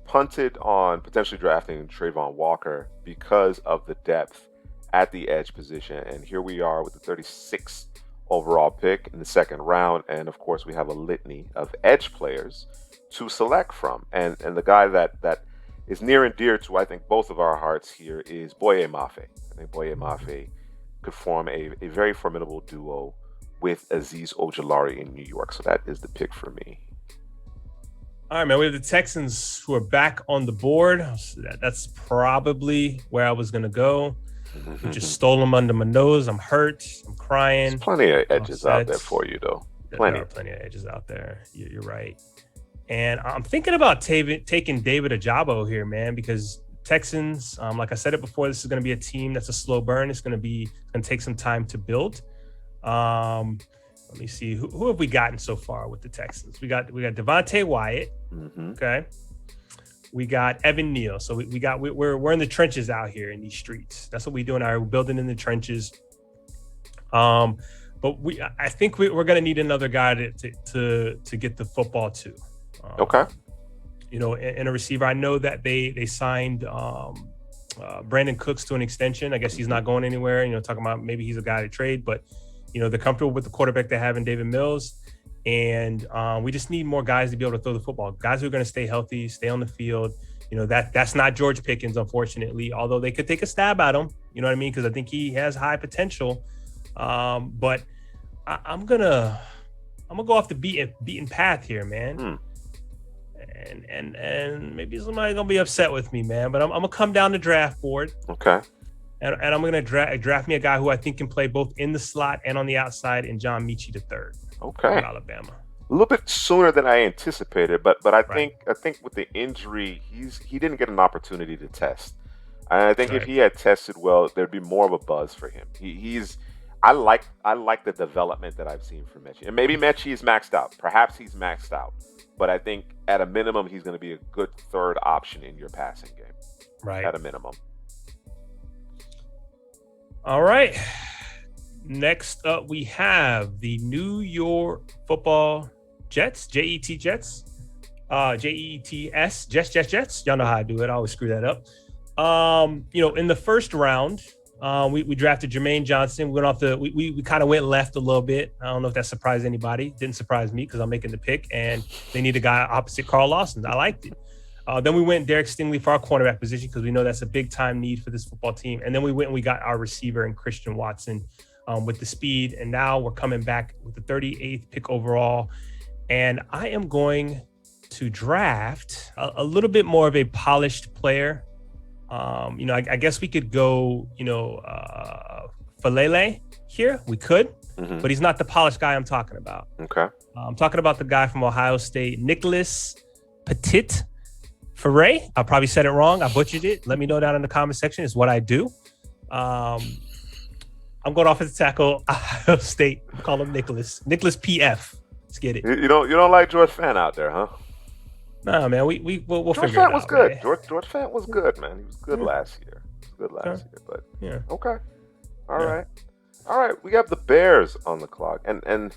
punted on potentially drafting Travon Walker because of the depth at the edge position, and here we are with the 36th overall pick in the second round, and of course we have a litany of edge players to select from, and the guy that is near and dear to I think both of our hearts here is Boye Mafe. I think Boye Mafe could form a very formidable duo with Azeez Ojulari in New York, so that is the pick for me. All right, man. We have the Texans who are back on the board. That's probably where I was gonna go. We just stole them under my nose. I'm hurt. I'm crying. There's plenty of edges out there for you, though. Plenty of edges out there. You're right. And I'm thinking about taking David Ojabo here, man, because Texans, like I said it before, this is going to be a team that's a slow burn. It's going to take some time to build. Let me see. Who have we gotten so far with the Texans? We got Devontae Wyatt. Mm-hmm. Okay. We got Evan Neal. So we're in the trenches out here in these streets. That's what we're doing. We're building in the trenches. But I think we're going to need another guy to get the football to. Okay. And a receiver. I know that they signed Brandon Cooks to an extension. I guess he's not going anywhere. Talking about maybe he's a guy to trade, but they're comfortable with the quarterback they have in David Mills. And we just need more guys to be able to throw the football. Guys who are going to stay healthy, stay on the field. That's not George Pickens, unfortunately, although they could take a stab at him. You know what I mean? Because I think he has high potential. But I'm gonna go off the beaten path here, man. And maybe somebody's gonna be upset with me, man. But I'm gonna come down the draft board. Okay. And I'm gonna draft me a guy who I think can play both in the slot and on the outside in John Mechie III. Okay. From Alabama. A little bit sooner than I anticipated, but I think with the injury, he didn't get an opportunity to test. And I think if he had tested well, there'd be more of a buzz for him. I like the development that I've seen from Mechie. And maybe Mechie is maxed out. Perhaps he's maxed out. But I think at a minimum, he's going to be a good third option in your passing game. Right. At a minimum. All right. Next up, we have the New York Football Jets, J-E-T Jets, Jets, Jets. Y'all know how I do it. I always screw that up. In the first round, we drafted Jermaine Johnson. We kind of went left a little bit. I don't know if that surprised anybody. Didn't surprise me because I'm making the pick, and they need a guy opposite Carl Lawson. I liked it. Then we went Derek Stingley for our cornerback position because we know that's a big time need for this football team. And then we went and we got our receiver in Christian Watson with the speed. And now we're coming back with the 38th pick overall. And I am going to draft a little bit more of a polished player. I guess we could go, Falele here. We could, but he's not the polished guy I'm talking about. Okay. I'm talking about the guy from Ohio State, Nicholas Petit Ferre. I probably said it wrong. I butchered it. Let me know down in the comment section. It's what I do. I'm going offensive tackle, Ohio State. Call him Nicholas PF. Let's get it. You don't like George Fant out there, huh? Nah, man. We'll George figure Fant it was out, good. man. George Fant was good, man. He was good last year. But yeah. Okay. All right. We have the Bears on the clock, and the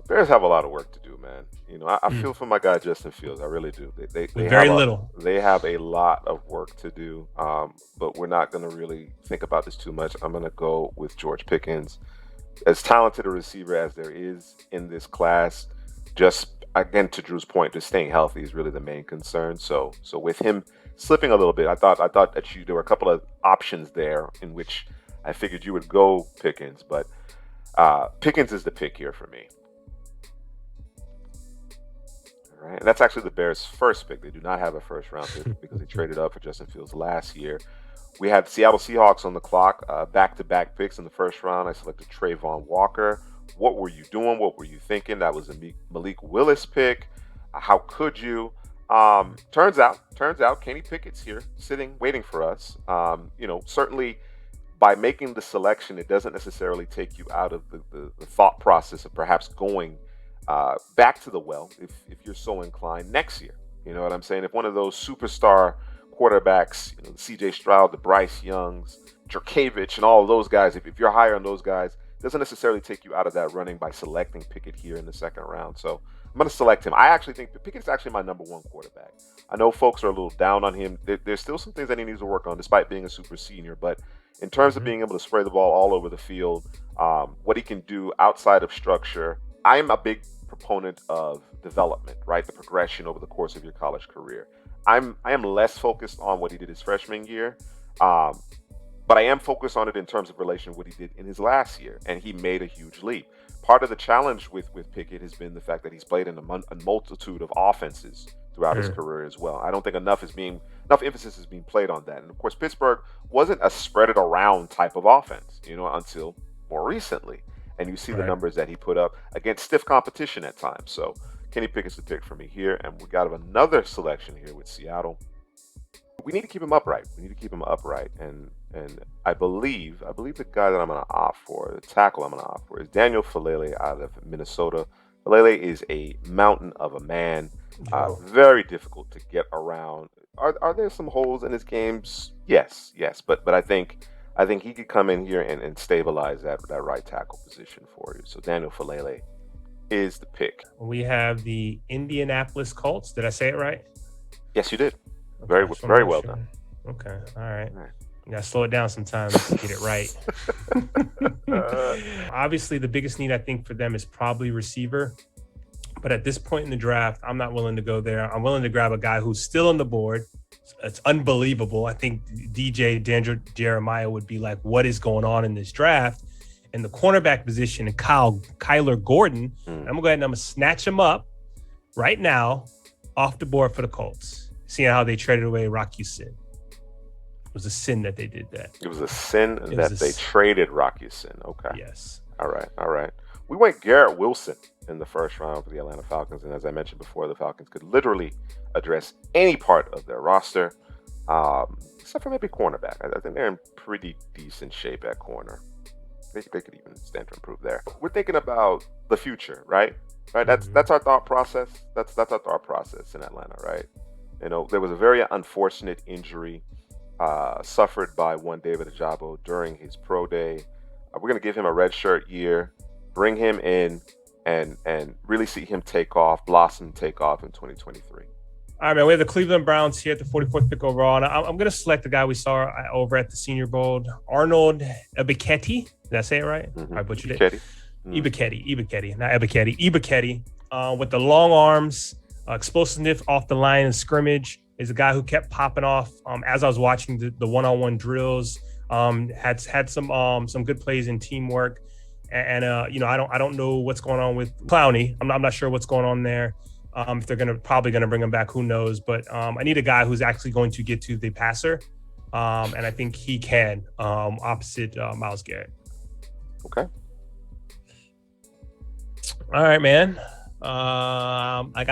Bears have a lot of work to do, man. I feel for my guy Justin Fields. I really do. They very little. They have a lot of work to do, but we're not going to really think about this too much. I'm going to go with George Pickens. As talented a receiver as there is in this class, just again to Drew's point, just staying healthy is really the main concern. So with him slipping a little bit, I thought that there were a couple of options there in which I figured you would go Pickens, but Pickens is the pick here for me. All right, and that's actually the Bears' first pick. They do not have a first round pick because they traded up for Justin Fields last year. We had Seattle Seahawks on the clock, back-to-back picks in the first round. I selected Travon Walker. What were you doing? What were you thinking? That was a Malik Willis pick. How could you? Turns out, Kenny Pickett's here, sitting, waiting for us. Certainly by making the selection, it doesn't necessarily take you out of the thought process of perhaps going back to the well, if you're so inclined, next year. You know what I'm saying? If one of those superstar quarterbacks, the C.J. Stroud, the Bryce Youngs, Jerkavich, and all of those guys, if you're higher on those guys, it doesn't necessarily take you out of that running by selecting Pickett here in the second round. So I'm going to select him. I actually think Pickett's actually my number one quarterback. I know folks are a little down on him. There's still some things that he needs to work on despite being a super senior, but in terms of being able to spray the ball all over the field, what he can do outside of structure, I'm a big proponent of development, right? The progression over the course of your college career. I am less focused on what he did his freshman year, but I am focused on it in terms of relation to what he did in his last year, and he made a huge leap. Part of the challenge with Pickett has been the fact that he's played in a multitude of offenses throughout his career as well. I don't think enough emphasis is being played on that. And of course, Pittsburgh wasn't a spread it around type of offense, until more recently. And you see the numbers that he put up against stiff competition at times. So Kenny Pickett's the pick for me here. And we got another selection here with Seattle. We need to keep him upright. And I believe the guy that I'm going to opt for, the tackle I'm going to opt for, is Daniel Falele out of Minnesota. Falele is a mountain of a man. Very difficult to get around. Are there some holes in his games? Yes. But I think he could come in here and stabilize that right tackle position for you. So Daniel Falele is the pick. We have the Indianapolis Colts. Did I say it right? Yes, you did. Okay, very well done. Okay. All right. You gotta slow it down sometimes to get it right. Obviously, the biggest need I think for them is probably receiver. But at this point in the draft, I'm not willing to go there. I'm willing to grab a guy who's still on the board. It's unbelievable. I think DJ Jeremiah would be like, what is going on in this draft? And the cornerback position and Kyler Gordon, I'm going to go ahead and I'm going to snatch him up right now off the board for the Colts. Seeing how they traded away Rock Ya-Sin. It was a sin that they did that. It was a sin that they traded Rock Ya-Sin. Okay. Yes. All right. We went Garrett Wilson in the first round for the Atlanta Falcons. And as I mentioned before, the Falcons could literally address any part of their roster, except for maybe cornerback. I think they're in pretty decent shape at corner. They could even stand to improve there. We're thinking about the future, right? That's our thought process. That's our thought process in Atlanta, right? There was a very unfortunate injury suffered by one David Ajabo during his pro day. We're going to give him a redshirt year, bring him in, and really see him take off in 2023. All right, man. We have the Cleveland Browns here at the 44th pick overall. And I'm going to select the guy we saw over at the Senior Bowl, Arnold Ebiketie. Did I say it right? I butchered it. Ebiketie, not Ebiketie. Ebiketie, with the long arms, explosiveness off the line of scrimmage, is a guy who kept popping off as I was watching the one-on-one drills. Had some good plays in teamwork, and I don't know what's going on with Clowney. I'm not sure what's going on there. If they're probably gonna bring him back, who knows? But I need a guy who's actually going to get to the passer, and I think he can opposite Myles Garrett. Okay. All right, man. I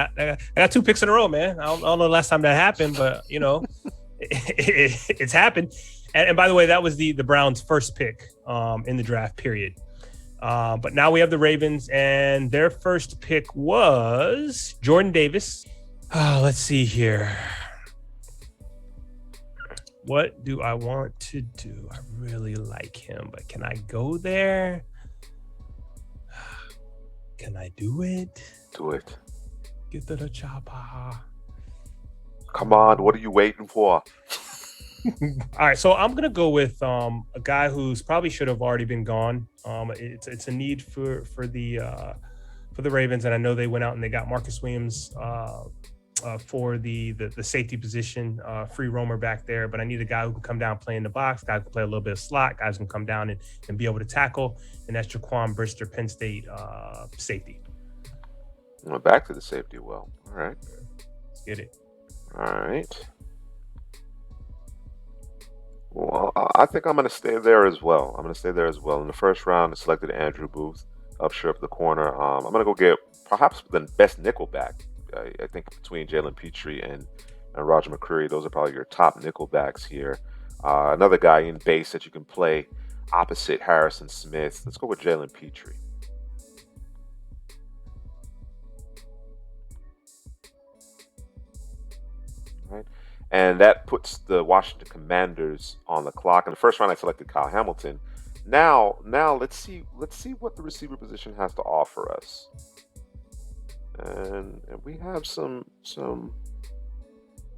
got 2 picks in a row, man. I don't know the last time that happened, but it's happened. And by the way, that was the Browns' first pick in the draft period. But now we have the Ravens, and their first pick was Jordan Davis. Let's see here. What do I want to do? I really like him, but can I go there? Can I do it? Do it. Get to the chopper. Come on, what are you waiting for? All right, so I'm gonna go with a guy who's probably should have already been gone. It's a need for the Ravens, and I know they went out and they got Marcus Williams for the safety position, free roamer back there. But I need a guy who can come down, play in the box, guy who can play a little bit of slot, guys who can come down and be able to tackle, and that's Jaquan Brister, Penn State safety. Went back to the safety well. All right. Let's get it. All right. Well, I think I'm going to stay there as well. In the first round, I selected Andrew Booth up the corner. I'm going to go get perhaps the best nickel back. I think between Jalen Petrie and Roger McCreary, those are probably your top nickel backs here. Another guy in base that you can play opposite Harrison Smith. Let's go with Jalen Petrie. All right. And that puts the Washington Commanders on the clock. In the first round, I selected Kyle Hamilton. Now let's see what the receiver position has to offer us. And we have some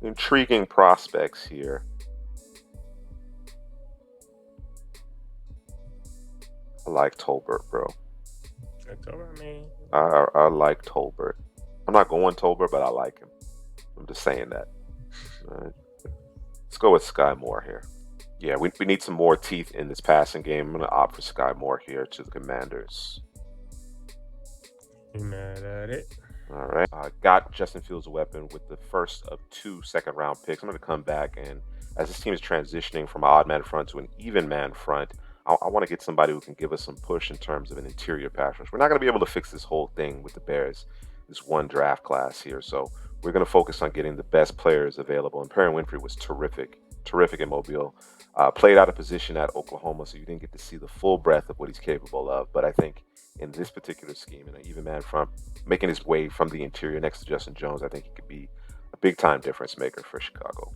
intriguing prospects here. I like Tolbert, bro. I like Tolbert. I'm not going Tolbert, but I like him. I'm just saying that. All right. Let's go with Sky Moore here. Yeah, we need some more teeth in this passing game. I'm going to opt for Sky Moore here to the Commanders. You mad at it? All right. Got Justin Fields a weapon with the first of 2 second-round picks. I'm going to come back, and as this team is transitioning from an odd man front to an even man front, I want to get somebody who can give us some push in terms of an interior pass rush. We're not going to be able to fix this whole thing with the Bears, this one draft class here. So we're going to focus on getting the best players available. And Perrin Winfrey was terrific in Mobile. Played out of position at Oklahoma, so you didn't get to see the full breadth of what he's capable of. But I think in this particular scheme, in an even man front, making his way from the interior next to Justin Jones, I think he could be a big-time difference maker for Chicago.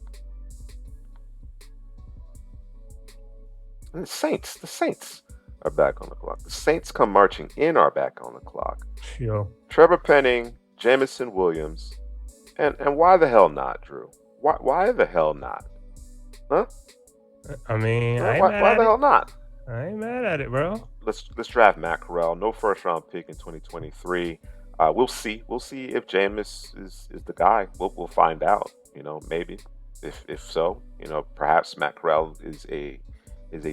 And the Saints are back on the clock. The Saints come marching in are back on the clock. Yo. Trevor Penning, Jamison Williams, and why the hell not, Drew? Why the hell not? Huh? I mean, why the hell not? I ain't mad at it, bro. Let's draft Matt Corral. No first round pick in 2023. We'll see. We'll see if Jameis is the guy. We'll find out. Maybe. If so, perhaps Matt Corral is a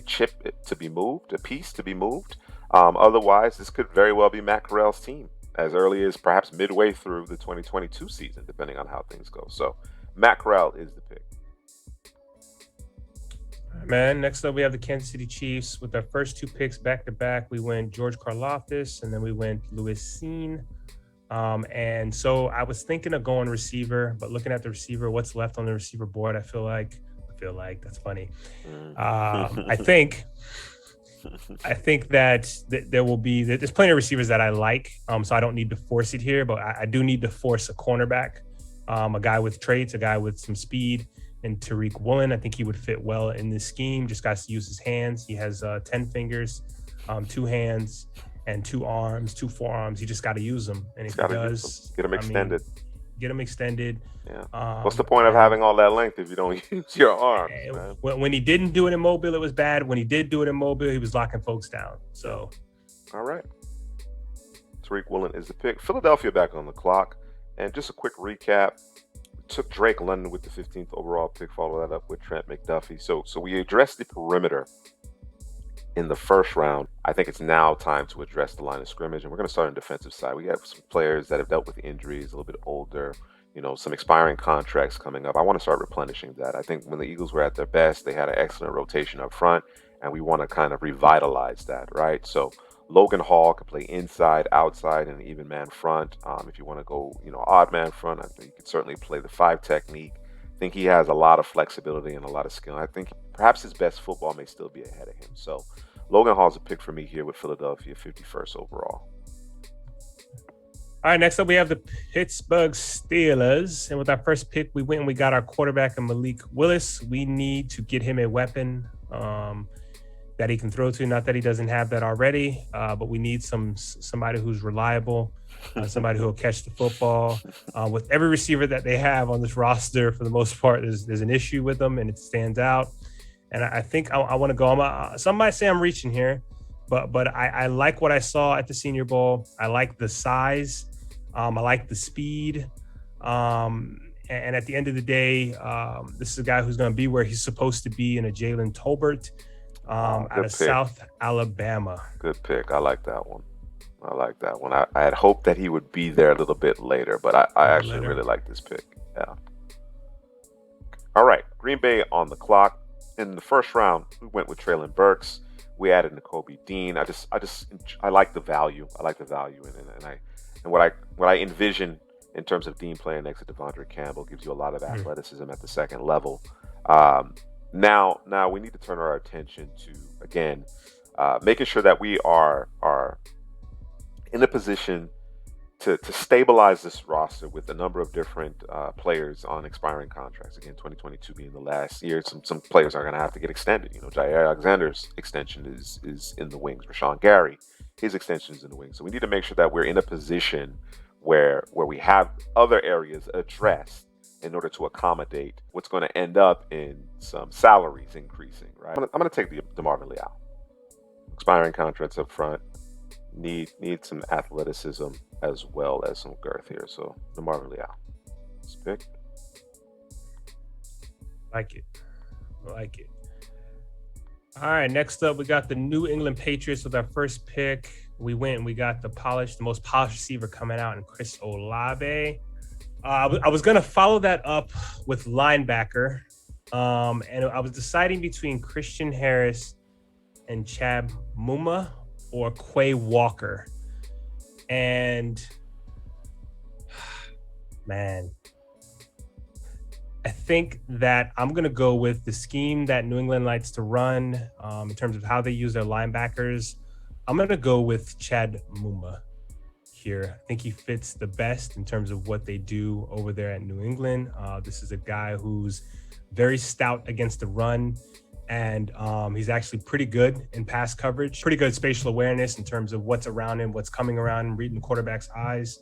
chip to be moved, a piece to be moved. Otherwise, this could very well be Matt Corral's team as early as perhaps midway through the 2022 season, depending on how things go. So Matt Corral is the pick. Man, next up we have the Kansas City Chiefs with our first 2 picks back to back. We went George Karlaftis and then we went Louis Cine. And so I was thinking of going receiver, but looking at the receiver, what's left on the receiver board, I feel like that's funny. I think that there's plenty of receivers that I like. So I don't need to force it here, but I do need to force a cornerback, a guy with traits, a guy with some speed, and Tariq Woolen. I think he would fit well in this scheme. Just got to use his hands. He has 10 fingers, 2 hands, and 2 arms, 2 forearms. You just got to use them. And if he does, get them extended. Get them extended. Yeah. What's the point of having all that length if you don't use your arms? Man? When he didn't do it in Mobile, it was bad. When he did do it in Mobile, he was locking folks down. So, all right. Tariq Woolen is the pick. Philadelphia back on the clock. And just a quick recap. We took Drake London with the 15th overall pick. Follow that up with Trent McDuffie. So we addressed the perimeter in the first round. I think it's now time to address the line of scrimmage, and we're going to start on the defensive side. We have some players that have dealt with injuries, a little bit older, some expiring contracts coming up. I want to start replenishing that. I think when the Eagles were at their best, they had an excellent rotation up front, and we want to kind of revitalize that, right? So Logan Hall can play inside, outside, and even man front. If you want to go, odd man front, I think you can certainly play the 5 technique. I think he has a lot of flexibility and a lot of skill. I think perhaps his best football may still be ahead of him. So Logan Hall's a pick for me here with Philadelphia, 51st overall. All right, next up we have the Pittsburgh Steelers. And with our first pick, we went and we got our quarterback, Malik Willis. We need to get him a weapon that he can throw to. Not that he doesn't have that already, but we need somebody who's reliable, somebody who will catch the football. With every receiver that they have on this roster, for the most part, there's an issue with them, and it stands out. And I think I want to go. Some might say I'm reaching here, but I like what I saw at the Senior Bowl. I like the size. I like the speed. And at the end of the day, this is a guy who's going to be where he's supposed to be in a Jalen Tolbert out of South Alabama. Good pick. I like that one. I had hoped that he would be there a little bit later, but I actually really like this pick. Yeah. All right. Green Bay on the clock. In the first round, we went with Treylon Burks. We added Nakobe Dean. I like the value. I like the value in it, and what I envision in terms of Dean playing next to Devondre Campbell gives you a lot of athleticism at the second level. Now we need to turn our attention to, again, making sure that we are in a position to stabilize this roster with a number of different players on expiring contracts. Again, 2022 being the last year, some players are going to have to get extended. Jair Alexander's extension is in the wings. Rashawn Gary, his extension is in the wings. So we need to make sure that we're in a position where we have other areas addressed in order to accommodate what's going to end up in some salaries increasing, right? I'm going to take the DeMarvin Leal. Expiring contracts up front. Need some athleticism as well as some girth here. So DeMarvin Leal. Let's pick. Like it. All right, next up we got the New England Patriots with our first pick. We went and we got the most polished receiver coming out in Chris Olave. I was gonna follow that up with linebacker. And I was deciding between Christian Harris and Chad Muma or Quay Walker. And man, I think that I'm going to go with the scheme that New England likes to run in terms of how they use their linebackers. I'm going to go with Chad Muma here. I think he fits the best in terms of what they do over there at New England. This is a guy who's very stout against the run. And he's actually pretty good in pass coverage, pretty good spatial awareness in terms of what's around him, what's coming around him, reading the quarterback's eyes.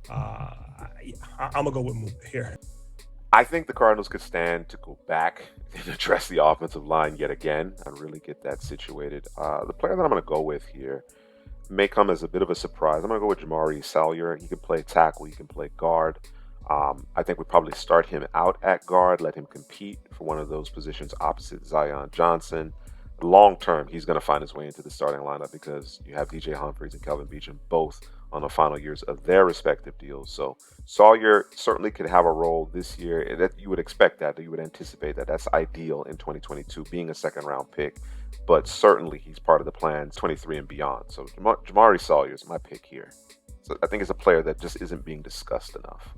I'm going to go with Move here. I think the Cardinals could stand to go back and address the offensive line yet again and really get that situated. The player that I'm going to go with here may come as a bit of a surprise. I'm going to go with Jamari Salyer. He can play tackle. He can play guard. I think we probably start him out at guard, let him compete for one of those positions opposite Zion Johnson. Long term, he's going to find his way into the starting lineup because you have DJ Humphries and Kelvin Beachum both on the final years of their respective deals. So Salyer certainly could have a role this year. That you would expect that you would anticipate that. That's ideal in 2022, being a second round pick. But certainly he's part of the plans 23 and beyond. So Jamari Salyer is my pick here. So I think it's a player that just isn't being discussed enough.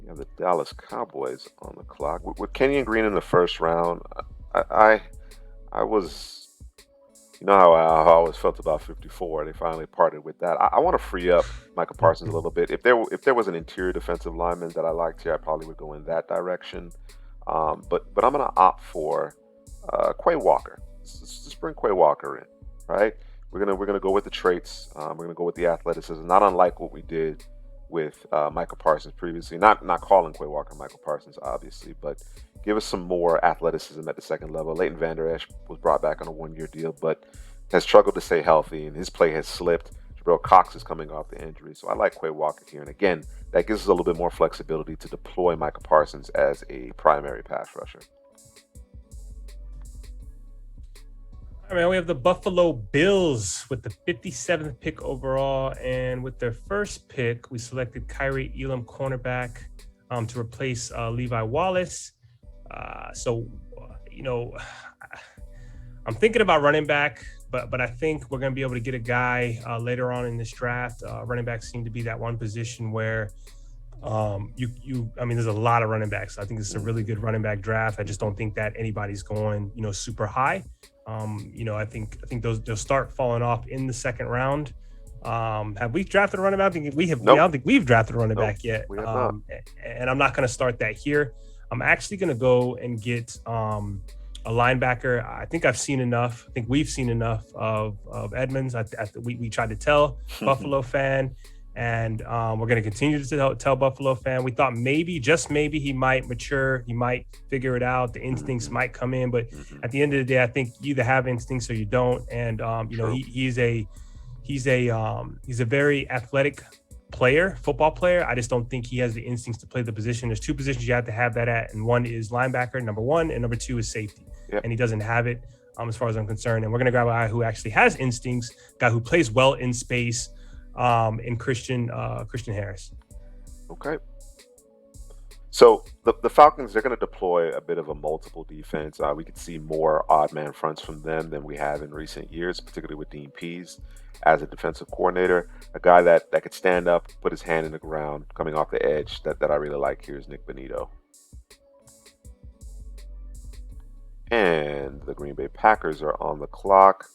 You have the Dallas Cowboys on the clock with Kenyon Green in the first round. I was You know how I always felt about 54. They finally parted with that. I want to free up Micah Parsons a little bit. If there was an interior defensive lineman that I liked here, I probably would go in that direction. But I'm going to opt for Quay Walker. Let's bring Quay Walker in, right? We're gonna go with the traits. We're gonna go with the athleticism, not unlike what we did with Michael Parsons previously. Not calling Quay Walker Michael Parsons, obviously, but give us some more athleticism at the second level. Leighton Vander Esch was brought back on a one-year deal, but has struggled to stay healthy, and his play has slipped. Jabril Cox is coming off the injury, so I like Quay Walker here. And again, that gives us a little bit more flexibility to deploy Michael Parsons as a primary pass rusher. All right, we have the Buffalo Bills with the 57th pick overall, and with their first pick, we selected Kyrie Elam, cornerback, to replace Levi Wallace. I'm thinking about running back, but I think we're going to be able to get a guy later on in this draft. Running backs seem to be that one position where there's a lot of running backs. I think this is a really good running back draft. I just don't think that anybody's going, super high. I think they'll start falling off in the second round. Have we drafted a running back? I think we have. Nope. I don't think we've drafted a running back yet. We have not. And I'm not going to start that here. I'm actually going to go and get a linebacker. I think I've seen enough. I think we've seen enough of Edmonds. We tried to tell Buffalo fan, and we're going to continue to tell Buffalo fan. We thought just maybe he might mature. He might figure it out. The instincts might come in, but at the end of the day, I think you either have instincts or you don't. And he's a very athletic football player. I just don't think he has the instincts to play the position. There's two positions you have to have that at, and one is linebacker, number one, and number two is safety. Yep. And he doesn't have it, as far as I'm concerned. And we're going to grab a guy who actually has instincts, a guy who plays well in space, in Christian Harris. Okay. So the Falcons, they're going to deploy a bit of a multiple defense. We could see more odd man fronts from them than we have in recent years, particularly with Dean Pease as a defensive coordinator. A guy that could stand up, put his hand in the ground, coming off the edge, that I really like here is Nick Bonito. And the Green Bay Packers are on the clock.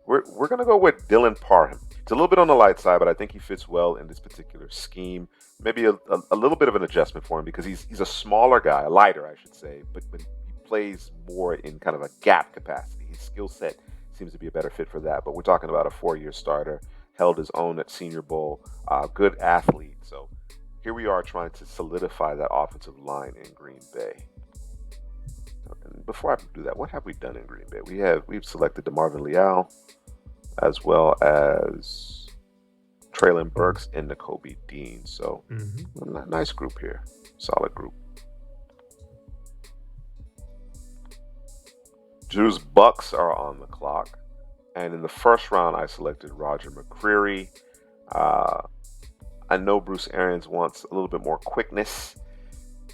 We're going to go with Dylan Parham. It's a little bit on the light side, but I think he fits well in this particular scheme. Maybe a little bit of an adjustment for him because he's a smaller guy, a lighter, I should say, but he plays more in kind of a gap capacity. His skill set seems to be a better fit for that. But we're talking about a 4-year starter, held his own at Senior Bowl, good athlete. So here we are trying to solidify that offensive line in Green Bay. And before I do that, what have we done in Green Bay? We've selected DeMarvin Leal, as well as Traylon Burks and Nakobe Dean. So nice group here. Solid group. Drew's Bucks are on the clock. And in the first round, I selected Roger McCreary. I know Bruce Arians wants a little bit more quickness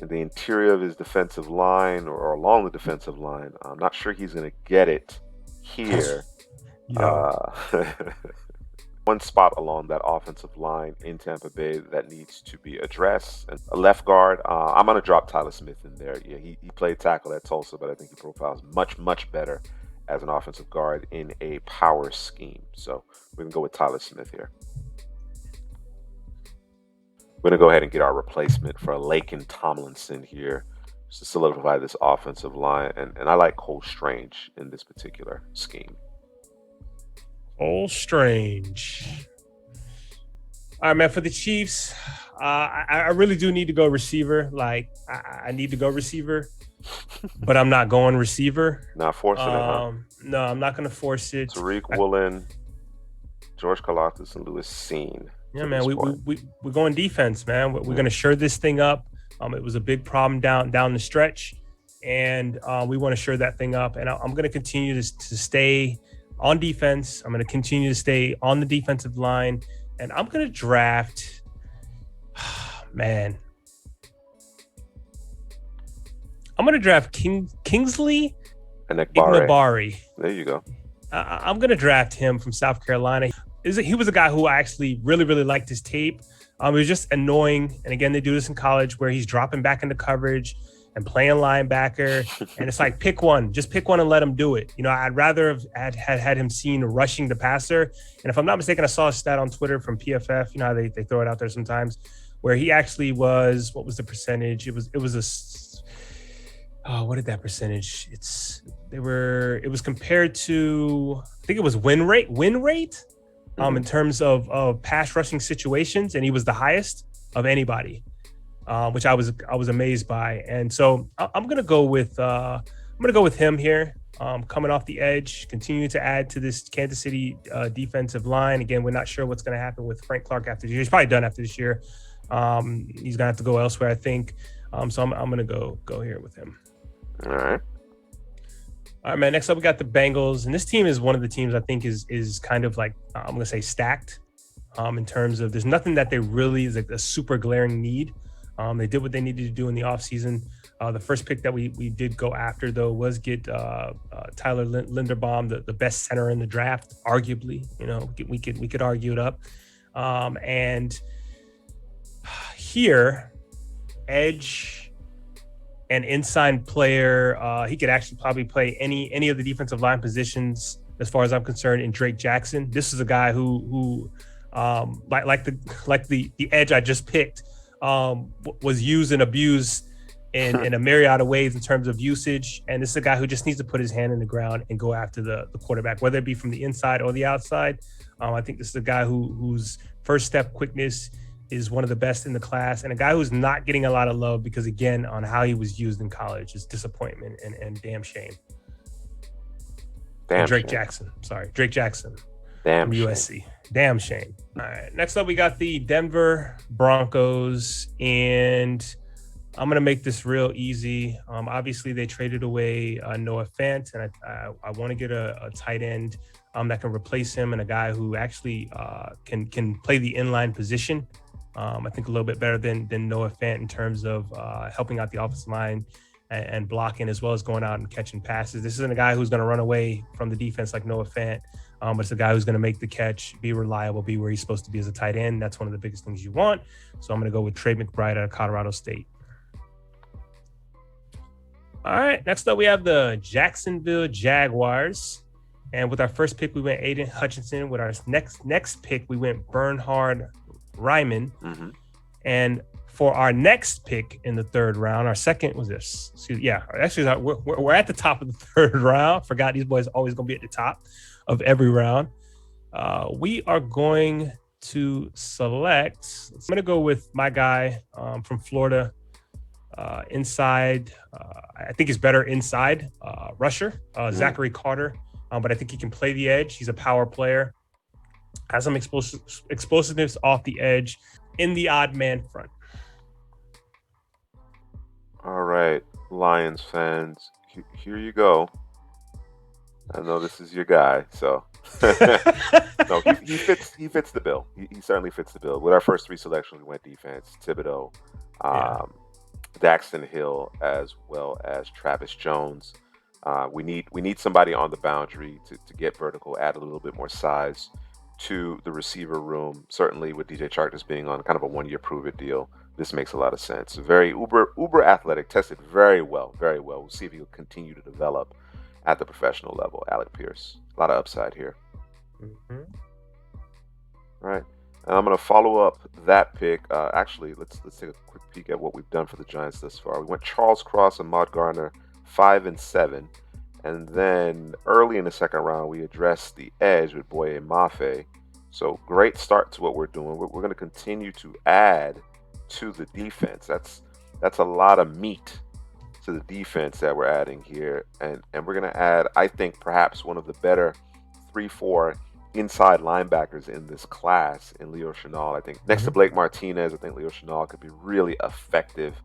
in the interior of his defensive line or along the defensive line. I'm not sure he's going to get it here. One spot along that offensive line in Tampa Bay that needs to be addressed. And a left guard, I'm going to drop Tyler Smith in there. Yeah, he played tackle at Tulsa, but I think he profiles much, much better as an offensive guard in a power scheme. So we're going to go with Tyler Smith here. We're going to go ahead and get our replacement for Laken Tomlinson here to solidify this offensive line. And I like Cole Strange in this particular scheme. Cole Strange. All right, man, for the Chiefs, I really do need to go receiver. Like, I need to go receiver, but I'm not going receiver. Not forcing it, huh? No, I'm not going to force it. Tariq Woolen, George Karlaftis, and Lewis Seen. Yeah, man, we're going defense, man. We're going to shore this thing up. It was a big problem down the stretch, and we want to shore that thing up. And I'm going to continue to stay on defense. I'm going to continue to stay on the defensive line, and I'm going to draft. Man, I'm going to draft Kingsley Enagbare. There you go. I'm going to draft him from South Carolina. He was a guy who I actually really, really liked his tape. It was just annoying. And again, they do this in college where he's dropping back into coverage and playing linebacker. And it's like, pick one, just pick one and let him do it. You know, I'd rather have had him seen rushing the passer. And if I'm not mistaken, I saw a stat on Twitter from PFF. You know how they throw it out there sometimes, where he actually was, what was the percentage? It was what did that percentage? It was compared to, I think it was win rate in terms of pass rushing situations, and he was the highest of anybody, which I was amazed by. And so I'm gonna go with him here, coming off the edge, continue to add to this Kansas City defensive line. Again, we're not sure what's gonna happen with Frank Clark after this year. He's probably done after this year. He's gonna have to go elsewhere, I think. So I'm gonna go here with him. All right. All right, man. Next up, we got the Bengals, and this team is one of the teams I think is kind of like, I'm gonna say stacked, in terms of there's nothing that they really is like a super glaring need. They did what they needed to do in the offseason. The first pick that we did go after, though, was get Tyler Linderbaum, the best center in the draft, arguably. You know, we could argue it up. And here, edge and inside player, he could actually probably play any of the defensive line positions as far as I'm concerned in Drake Jackson. This is a guy who like the edge I just picked, was used and abused in a myriad of ways in terms of usage. And this is a guy who just needs to put his hand in the ground and go after the quarterback, whether it be from the inside or the outside. I think this is a guy whose first step quickness is one of the best in the class, and a guy who's not getting a lot of love because, again, on how he was used in college is disappointment and damn shame. Drake Jackson. Damn from shame. USC. Damn shame. All right. Next up, we got the Denver Broncos, and I'm going to make this real easy. Obviously, they traded away Noah Fant, and I want to get a tight end that can replace him, and a guy who actually can play the inline position. I think a little bit better than Noah Fant in terms of helping out the offensive line and blocking, as well as going out and catching passes. This isn't a guy who's going to run away from the defense like Noah Fant, but it's a guy who's going to make the catch, be reliable, be where he's supposed to be as a tight end. That's one of the biggest things you want. So I'm going to go with Trey McBride out of Colorado State. All right, next up we have the Jacksonville Jaguars. And with our first pick, we went Aiden Hutchinson. With our next pick, we went Bernhard Ryman. Mm-hmm. And for our next pick in the third round, our second was this. Actually, we're at the top of the third round. Forgot these boys are always going to be at the top of every round. We are going to select. I'm going to go with my guy from Florida, inside. I think he's better inside rusher, Zachary Carter. But I think he can play the edge. He's a power player. Has some explosiveness off the edge in the odd man front. All right, Lions fans, here you go. I know this is your guy, so no, he fits the bill. He certainly fits the bill. With our first three selections, we went defense: Thibodeaux, Daxton Hill, as well as Travis Jones. We need somebody on the boundary to get vertical, add a little bit more size to the receiver room. Certainly with DJ Chark just being on kind of a one-year prove-it deal, this makes a lot of sense. Very uber athletic, tested very well. We'll see if he'll continue to develop at the professional level. Alec Pierce, a lot of upside here. Mm-hmm. All right, and I'm going to follow up that pick. Actually, let's take a quick peek at what we've done for the Giants thus far. We went Charles Cross and Ahmad Gardner, 5 and 7, and then early in the second round we addressed the edge with Boye Mafe. So great start to what we're doing. We're going to continue to add to the defense. That's a lot of meat to the defense that we're adding here, and we're going to add, I think, perhaps one of the better 3-4 inside linebackers in this class in Leo Chenal. I think next to Blake Martinez, I think Leo Chenal could be really effective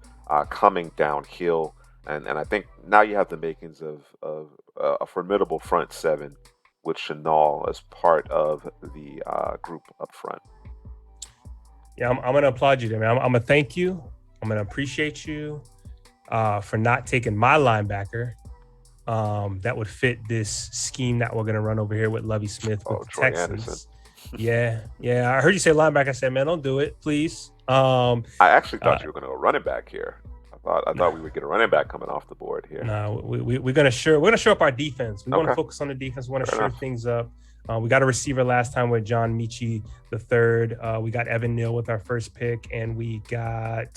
coming downhill. And I think now you have the makings of a formidable front seven with Chenal as part of the group up front. Yeah, I'm going to applaud you there, man. I'm going to thank you. I'm going to appreciate you for not taking my linebacker that would fit this scheme that we're going to run over here with Lovie Smith with the Troy Texans. Anderson. Yeah. I heard you say linebacker. I said, man, don't do it, please. I actually thought you were going to go running back here. I thought we would get a running back coming off the board here. No, we're gonna shore up our defense. We want to focus on the defense. We want to shore things up. We got a receiver last time with John Michie the third. We got Evan Neal with our first pick, and we got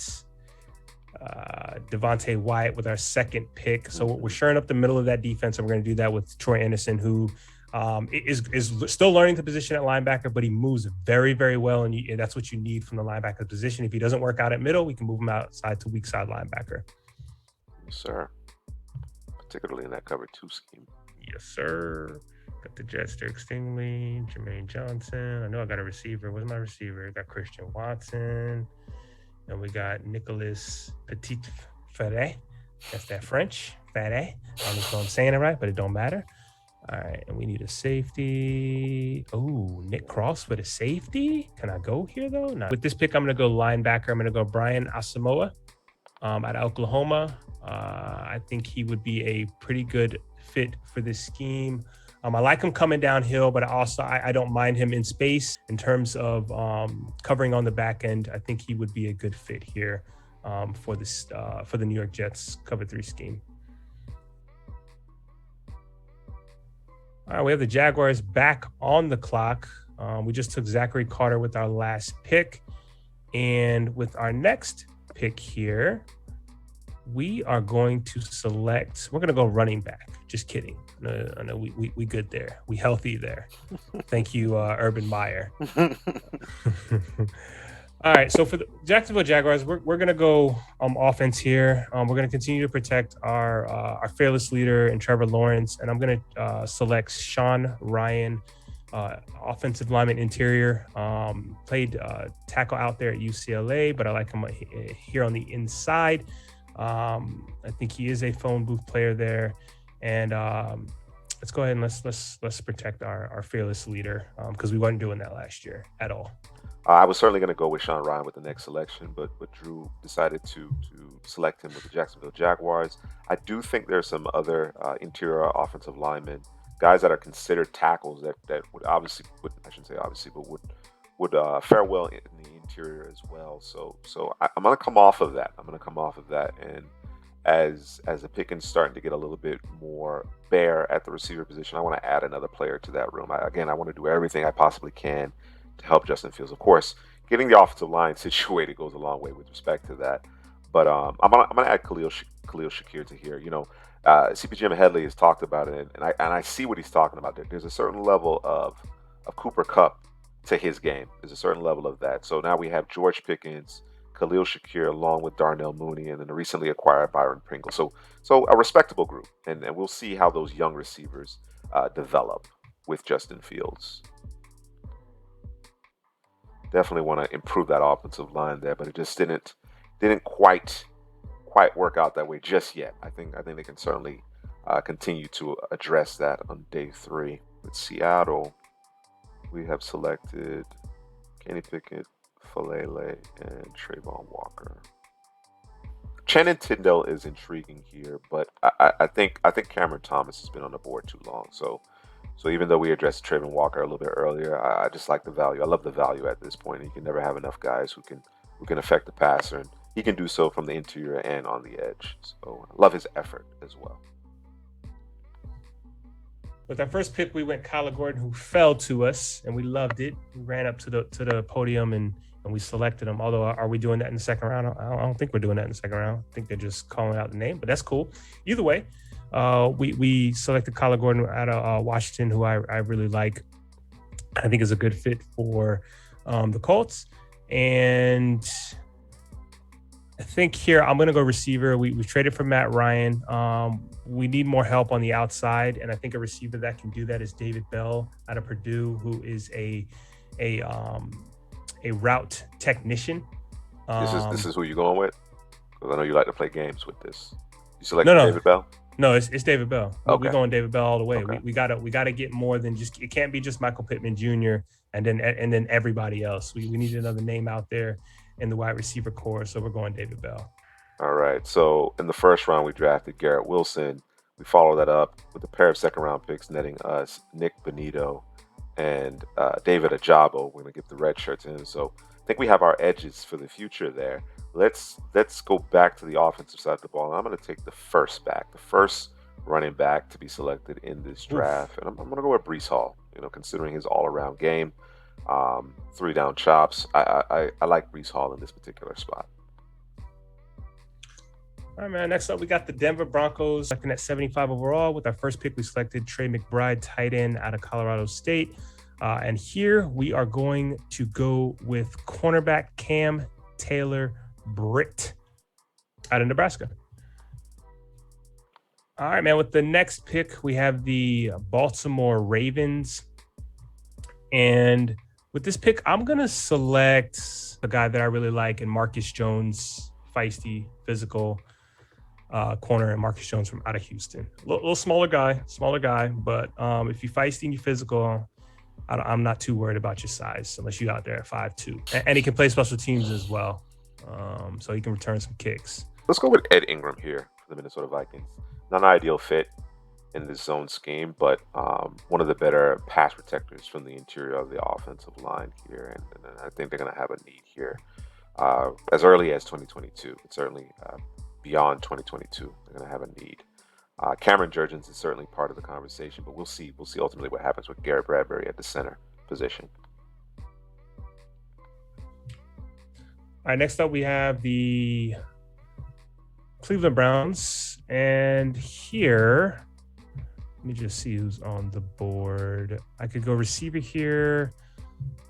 Devontae Wyatt with our second pick. So we're shoring up the middle of that defense, and we're going to do that with Troy Anderson, who is still learning the position at linebacker, but he moves very, very well, and that's what you need from the linebacker position. If he doesn't work out at middle, we can move him outside to weak side linebacker. Yes, sir. Particularly in that cover 2 scheme. Yes, sir. Got the Jets, Derek Stingley, Jermaine Johnson. I know I got a receiver. Where's my receiver? I got Christian Watson. And we got Nicolas Petit-Ferret. That's that French. Ferret. I don't know if I'm saying it right, but it don't matter. All right. And we need a safety. Oh, Nick Cross with a safety. Can I go here, though? No. With this pick, I'm going to go linebacker. I'm going to go Brian Asamoah out of Oklahoma. I think he would be a pretty good fit for this scheme. I like him coming downhill, but I don't mind him in space in terms of covering on the back end. I think he would be a good fit here for the New York Jets cover 3 scheme. All right, we have the Jaguars back on the clock. We just took Zachary Carter with our last pick, and with our next pick here, we are going to select. We're going to go running back. Just kidding. No, we good there. We healthy there. Thank you, Urban Meyer. All right. So for the Jacksonville Jaguars, we're going to go offense here. We're going to continue to protect our fearless leader in Trevor Lawrence, and I'm going to select Sean Ryan, offensive lineman interior. Played tackle out there at UCLA, but I like him here on the inside. I think he is a phone booth player there, and let's go ahead and let's protect our fearless leader because we weren't doing that last year at all. I was certainly going to go with Sean Ryan with the next selection, but Drew decided to select him with the Jacksonville Jaguars. I do think there's some other interior offensive linemen, guys that are considered tackles that would I shouldn't say obviously, but would fare well in the interior as well. So I'm going to come off of that. And as the pickings starting to get a little bit more bare at the receiver position, I want to add another player to that room. I want to do everything I possibly can to help Justin Fields. Of course, getting the offensive line situated goes a long way with respect to that. But I'm gonna add Khalil Shakir to here. CPGM Headley has talked about it, and I see what he's talking about there. There's a certain level of Cooper Kupp to his game. There's a certain level of that. So now we have George Pickens, Khalil Shakir, along with Darnell Mooney, and then the recently acquired Byron Pringle. So a respectable group, and we'll see how those young receivers develop with Justin Fields. Definitely want to improve that offensive line there, but it just didn't quite work out that way just yet. I think they can certainly continue to address that on day 3. With Seattle, we have selected Kenny Pickett, Falele, and Travon Walker. Channing Tindall is intriguing here, but I think Cameron Thomas has been on the board too long. So even though we addressed Travon Walker a little bit earlier, I just like the value. I love the value at this point. You can never have enough guys who can affect the passer, and he can do so from the interior and on the edge. So I love his effort as well. With our first pick, we went Kyler Gordon, who fell to us, and we loved it. We ran up to the podium and we selected him. Although, are we doing that in the second round? I don't think we're doing that in the second round. I think they're just calling out the name, but that's cool. Either way, we selected Kyler Gordon out of Washington, who I really like. I think is a good fit for the Colts. And I think here I'm going to go receiver. We traded for Matt Ryan. We need more help on the outside, and I think a receiver that can do that is David Bell out of Purdue, who is a route technician. This is who you're going with? Because I know you like to play games with this. You selected David Bell? No, it's David Bell. Okay. We're going David Bell all the way. Okay. We gotta get more than just. It can't be just Michael Pittman Jr. and then everybody else. We need another name out there in the wide receiver core, so we're going David Bell. All right. So in the first round, we drafted Garrett Wilson. We follow that up with a pair of second-round picks, netting us Nick Bonito and David Ajabo. We're going to give the red shirt to him. So I think we have our edges for the future there. Let's go back to the offensive side of the ball. I'm going to take the first running back to be selected in this Oof. draft, and I'm going to go with Brees Hall. Considering his all-around game, three down chops, I like Brees Hall in this particular spot. All right, man. Next up, we got the Denver Broncos selecting at 75 overall. With our first pick, we selected Trey McBride, tight end out of Colorado State. And here we are going to go with cornerback Cam Taylor Britt out of Nebraska. All right, man. With the next pick, we have the Baltimore Ravens. And with this pick, I'm going to select a guy that I really like in Marcus Jones, feisty, physical corner, and Marcus Jones from out of Houston. A little smaller guy, but if you feisty and you physical, I'm not too worried about your size unless you're out there at 5'2". And he can play special teams as well. So he can return some kicks. Let's go with Ed Ingram here for the Minnesota Vikings. Not an ideal fit in this zone scheme, but one of the better pass protectors from the interior of the offensive line here. And I think they're going to have a need here as early as 2022. But certainly beyond 2022, they're going to have a need. Cameron Jurgens is certainly part of the conversation, but we'll see ultimately what happens with Garrett Bradbury at the center position. All right, next up we have the Cleveland Browns. And here, let me just see who's on the board. I could go receiver here,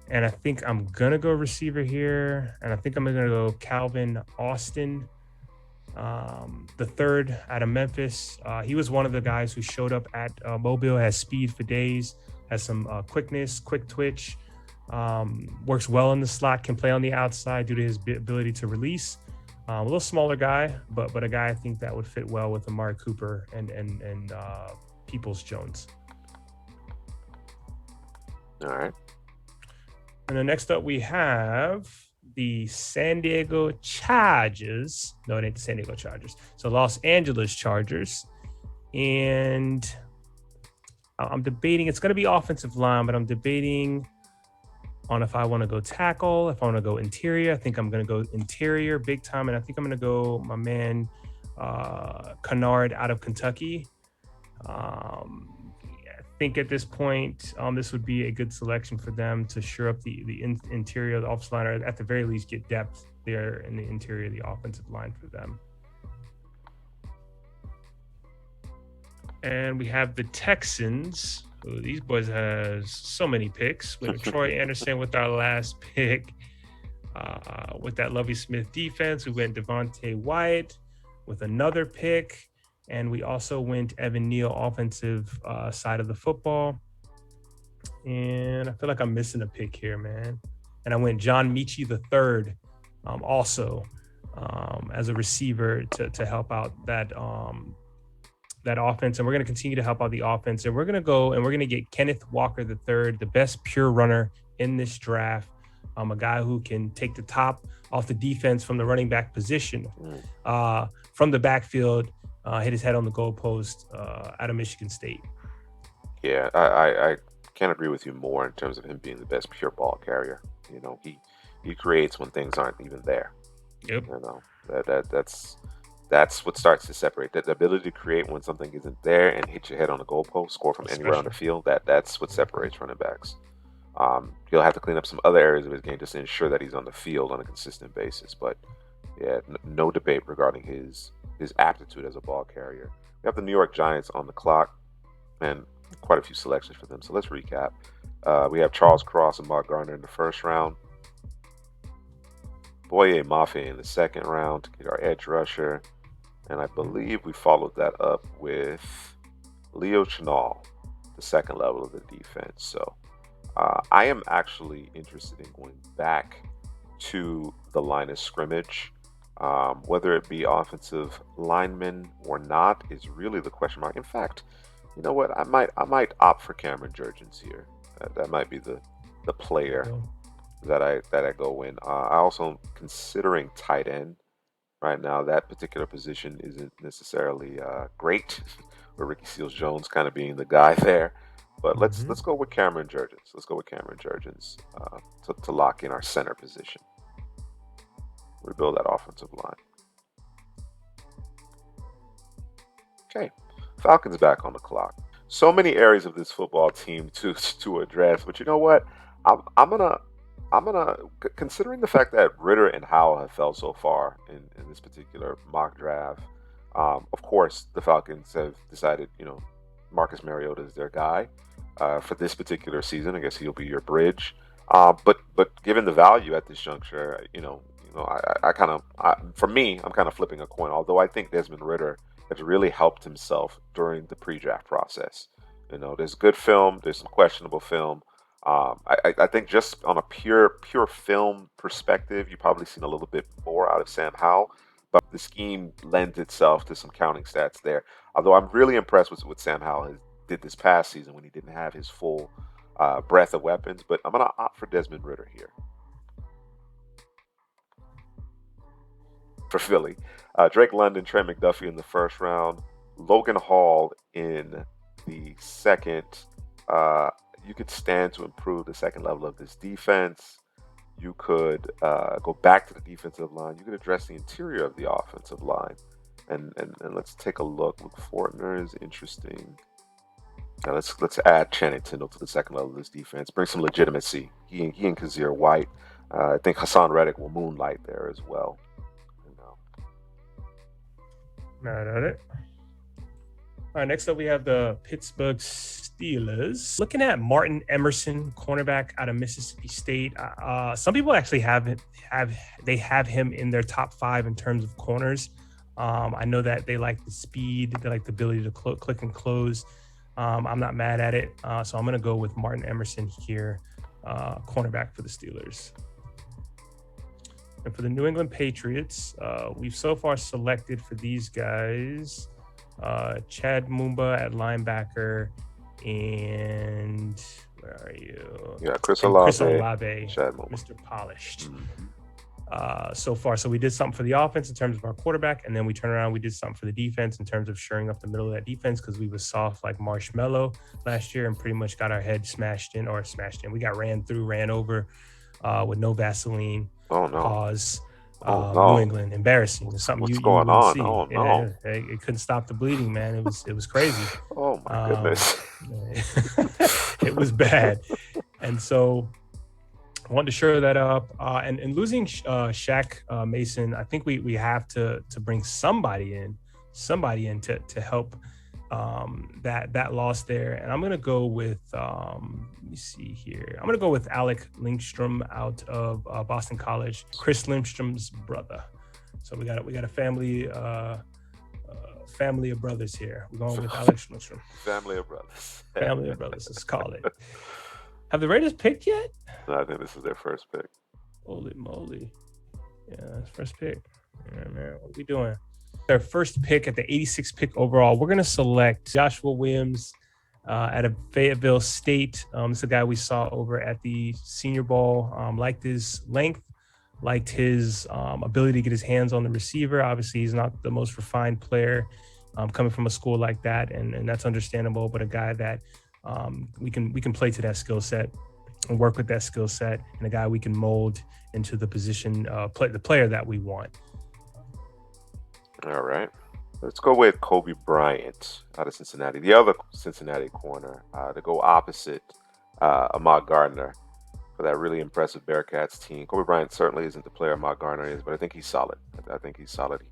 and I think I'm going to go receiver here, and I think I'm going to go Calvin Austin, the third out of Memphis. He was one of the guys who showed up at Mobile, has speed for days, has some quickness, quick twitch, works well in the slot, can play on the outside due to his ability to release. A little smaller guy, but a guy I think that would fit well with Amari Cooper and Peoples-Jones. All right. And then next up we have the San Diego Chargers. No, it ain't the San Diego Chargers. So Los Angeles Chargers. And I'm debating, it's going to be offensive line, but I'm debating on if I want to go tackle, if I want to go interior. I think I'm going to go interior big time. And I think I'm going to go my man Kennard out of Kentucky. I think at this point, this would be a good selection for them to shore up the interior of the offensive line, or at the very least get depth there in the interior of the offensive line for them. And we have the Texans. Ooh, these boys has so many picks. We have Troy Anderson with our last pick. With that Lovie Smith defense, we went Devontae Wyatt with another pick. And we also went Evan Neal, offensive side of the football. And I feel like I'm missing a pick here, man. And I went John Mechie III also as a receiver to help out that offense. And we're going to continue to help out the offense. And we're going to go and we're going to get Kenneth Walker III, the best pure runner in this draft. A guy who can take the top off the defense from the running back position, from the backfield, hit his head on the goalpost out of Michigan State. Yeah, I can't agree with you more in terms of him being the best pure ball carrier. He creates when things aren't even there. Yep. That's what starts to separate. The ability to create when something isn't there and hit your head on the goalpost, score from anywhere on the field. That's what separates running backs. He'll have to clean up some other areas of his game just to ensure that he's on the field on a consistent basis. But yeah, no debate regarding his aptitude as a ball carrier. We have the New York Giants on the clock, and quite a few selections for them. So let's recap. We have Charles Cross and Mark Garner in the first round. Boye Mafe in the second round to get our edge rusher. And I believe we followed that up with Leo Chenal, the second level of the defense. So I am actually interested in going back to the line of scrimmage. Whether it be offensive linemen or not is really the question mark. In fact, you know what? I might opt for Cameron Jurgens here. That might be the player that I go in. I also considering tight end right now. That particular position isn't necessarily great, with Ricky Seals-Jones kind of being the guy there. But let's go with Cameron Jurgens. Let's go with Cameron Jurgens to lock in our center position. rebuild that offensive line. Okay, Falcons back on the clock. So many areas of this football team to address, but you know what? I'm gonna considering the fact that Ritter and Howell have fell so far in this particular mock draft. Of course, the Falcons have decided, Marcus Mariota is their guy for this particular season. I guess he'll be your bridge. But given the value at this juncture, for me, I'm kind of flipping a coin. Although I think Desmond Ritter has really helped himself during the pre-draft process. There's good film, there's some questionable film. I think just on a pure film perspective, you've probably seen a little bit more out of Sam Howell, but the scheme lends itself to some counting stats there. Although I'm really impressed with what Sam Howell did this past season when he didn't have his full breadth of weapons, but I'm going to opt for Desmond Ritter here. For Philly, Drake London, Trent McDuffie in the first round, Logan Hall in the second. You could stand to improve the second level of this defense. You could go back to the defensive line. You could address the interior of the offensive line. And let's take a look. Luke Fortner is interesting. Now let's add Channing Tindall to the second level of this defense. Bring some legitimacy. He and Kazir White. I think Hassan Reddick will moonlight there as well. Not at it. All right, next up we have the Pittsburgh Steelers. Looking at Martin Emerson, cornerback out of Mississippi State. Some people actually have him in their top 5 in terms of corners. I know that they like the speed, they like the ability to click and close. I'm not mad at it, so I'm going to go with Martin Emerson here, cornerback for the Steelers. And for the New England Patriots, we've so far selected for these guys Chad Mumba at linebacker, and where are you? Yeah, Chris Olave, Chad Mumba. Mr. Polished. So far, so we did something for the offense in terms of our quarterback, and then we turned around, we did something for the defense in terms of shoring up the middle of that defense because we was soft like marshmallow last year and pretty much got our head smashed in. We got ran over with no Vaseline. Oh no! Pause. No. New England, embarrassing. It's something What's going on? See. Oh no! It couldn't stop the bleeding, man. It was crazy. Oh my goodness! It was bad, and so I wanted to shore that up. And losing Shaq Mason, I think we have to bring somebody in to help that loss there. And I'm gonna go with let me see here. I'm gonna go with Alec Lindstrom out of Boston College, Chris Lindstrom's brother. So we got a family of brothers here. We're going with Alex Lindstrom. Family of brothers. Family of brothers. Let's call it. Have the Raiders picked yet? No, I think this is their first pick. Holy moly! Yeah, that's first pick. Yeah, man, what are we doing? Their first pick at the 86th pick overall. We're gonna select Joshua Williams out of Fayetteville State. It's a guy we saw over at the Senior Bowl. Liked his length, liked his ability to get his hands on the receiver. Obviously, he's not the most refined player coming from a school like that, and that's understandable. But a guy that we can play to that skill set and work with that skill set, and a guy we can mold into the position, the player that we want. All right. Let's go with Kobe Bryant out of Cincinnati, the other Cincinnati corner, to go opposite Ahmad Gardner for that really impressive Bearcats team. Kobe Bryant certainly isn't the player Ahmad Gardner is, but I think he's solid.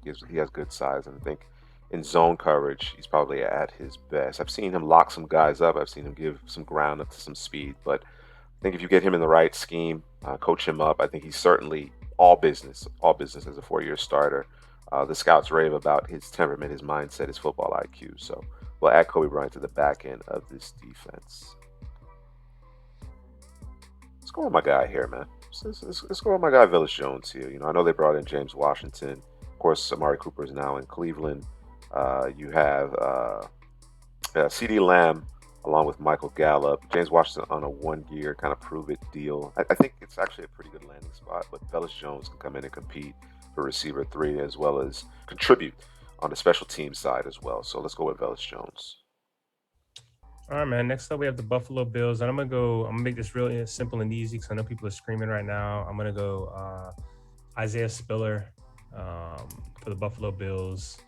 He has good size, and I think in zone coverage, he's probably at his best. I've seen him lock some guys up. I've seen him give some ground up to some speed, but I think if you get him in the right scheme, coach him up, I think he's certainly all business as a 4-year starter. The scouts rave about his temperament, his mindset, his football IQ. So we'll add Kobe Bryant to the back end of this defense. Let's go with my guy here, man. Let's go with my guy, Velus Jones here. I know they brought in James Washington. Of course, Amari Cooper is now in Cleveland. You have CeeDee Lamb along with Michael Gallup. James Washington on a 1-year kind of prove-it deal. I think it's actually a pretty good landing spot, but Velus Jones can come in and compete for receiver 3 as well as contribute on the special team side as well. So let's go with Velus Jones. All right, man. Next up, we have the Buffalo Bills, and I'm gonna make this really simple and easy because I know people are screaming right now. I'm gonna go Isaiah Spiller for the Buffalo Bills.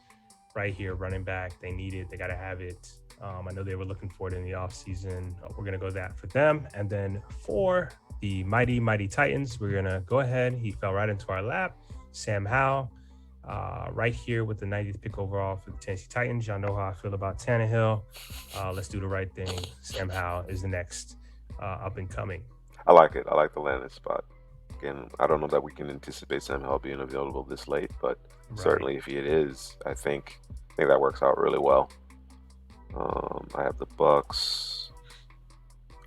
Right here, running back. They need it. They got to have it. I know they were looking for it in the offseason. We're going to go that for them. And then for the mighty, mighty Titans, we're going to go ahead. He fell right into our lap. Sam Howell, right here with the 90th pick overall for the Tennessee Titans. Y'all know how I feel about Tannehill. Let's do the right thing. Sam Howell is the next up and coming. I like it. I like the landing spot. Again, I don't know that we can anticipate Sam Howell being available this late, but certainly if it is, I think that works out really well. I have the Bucks.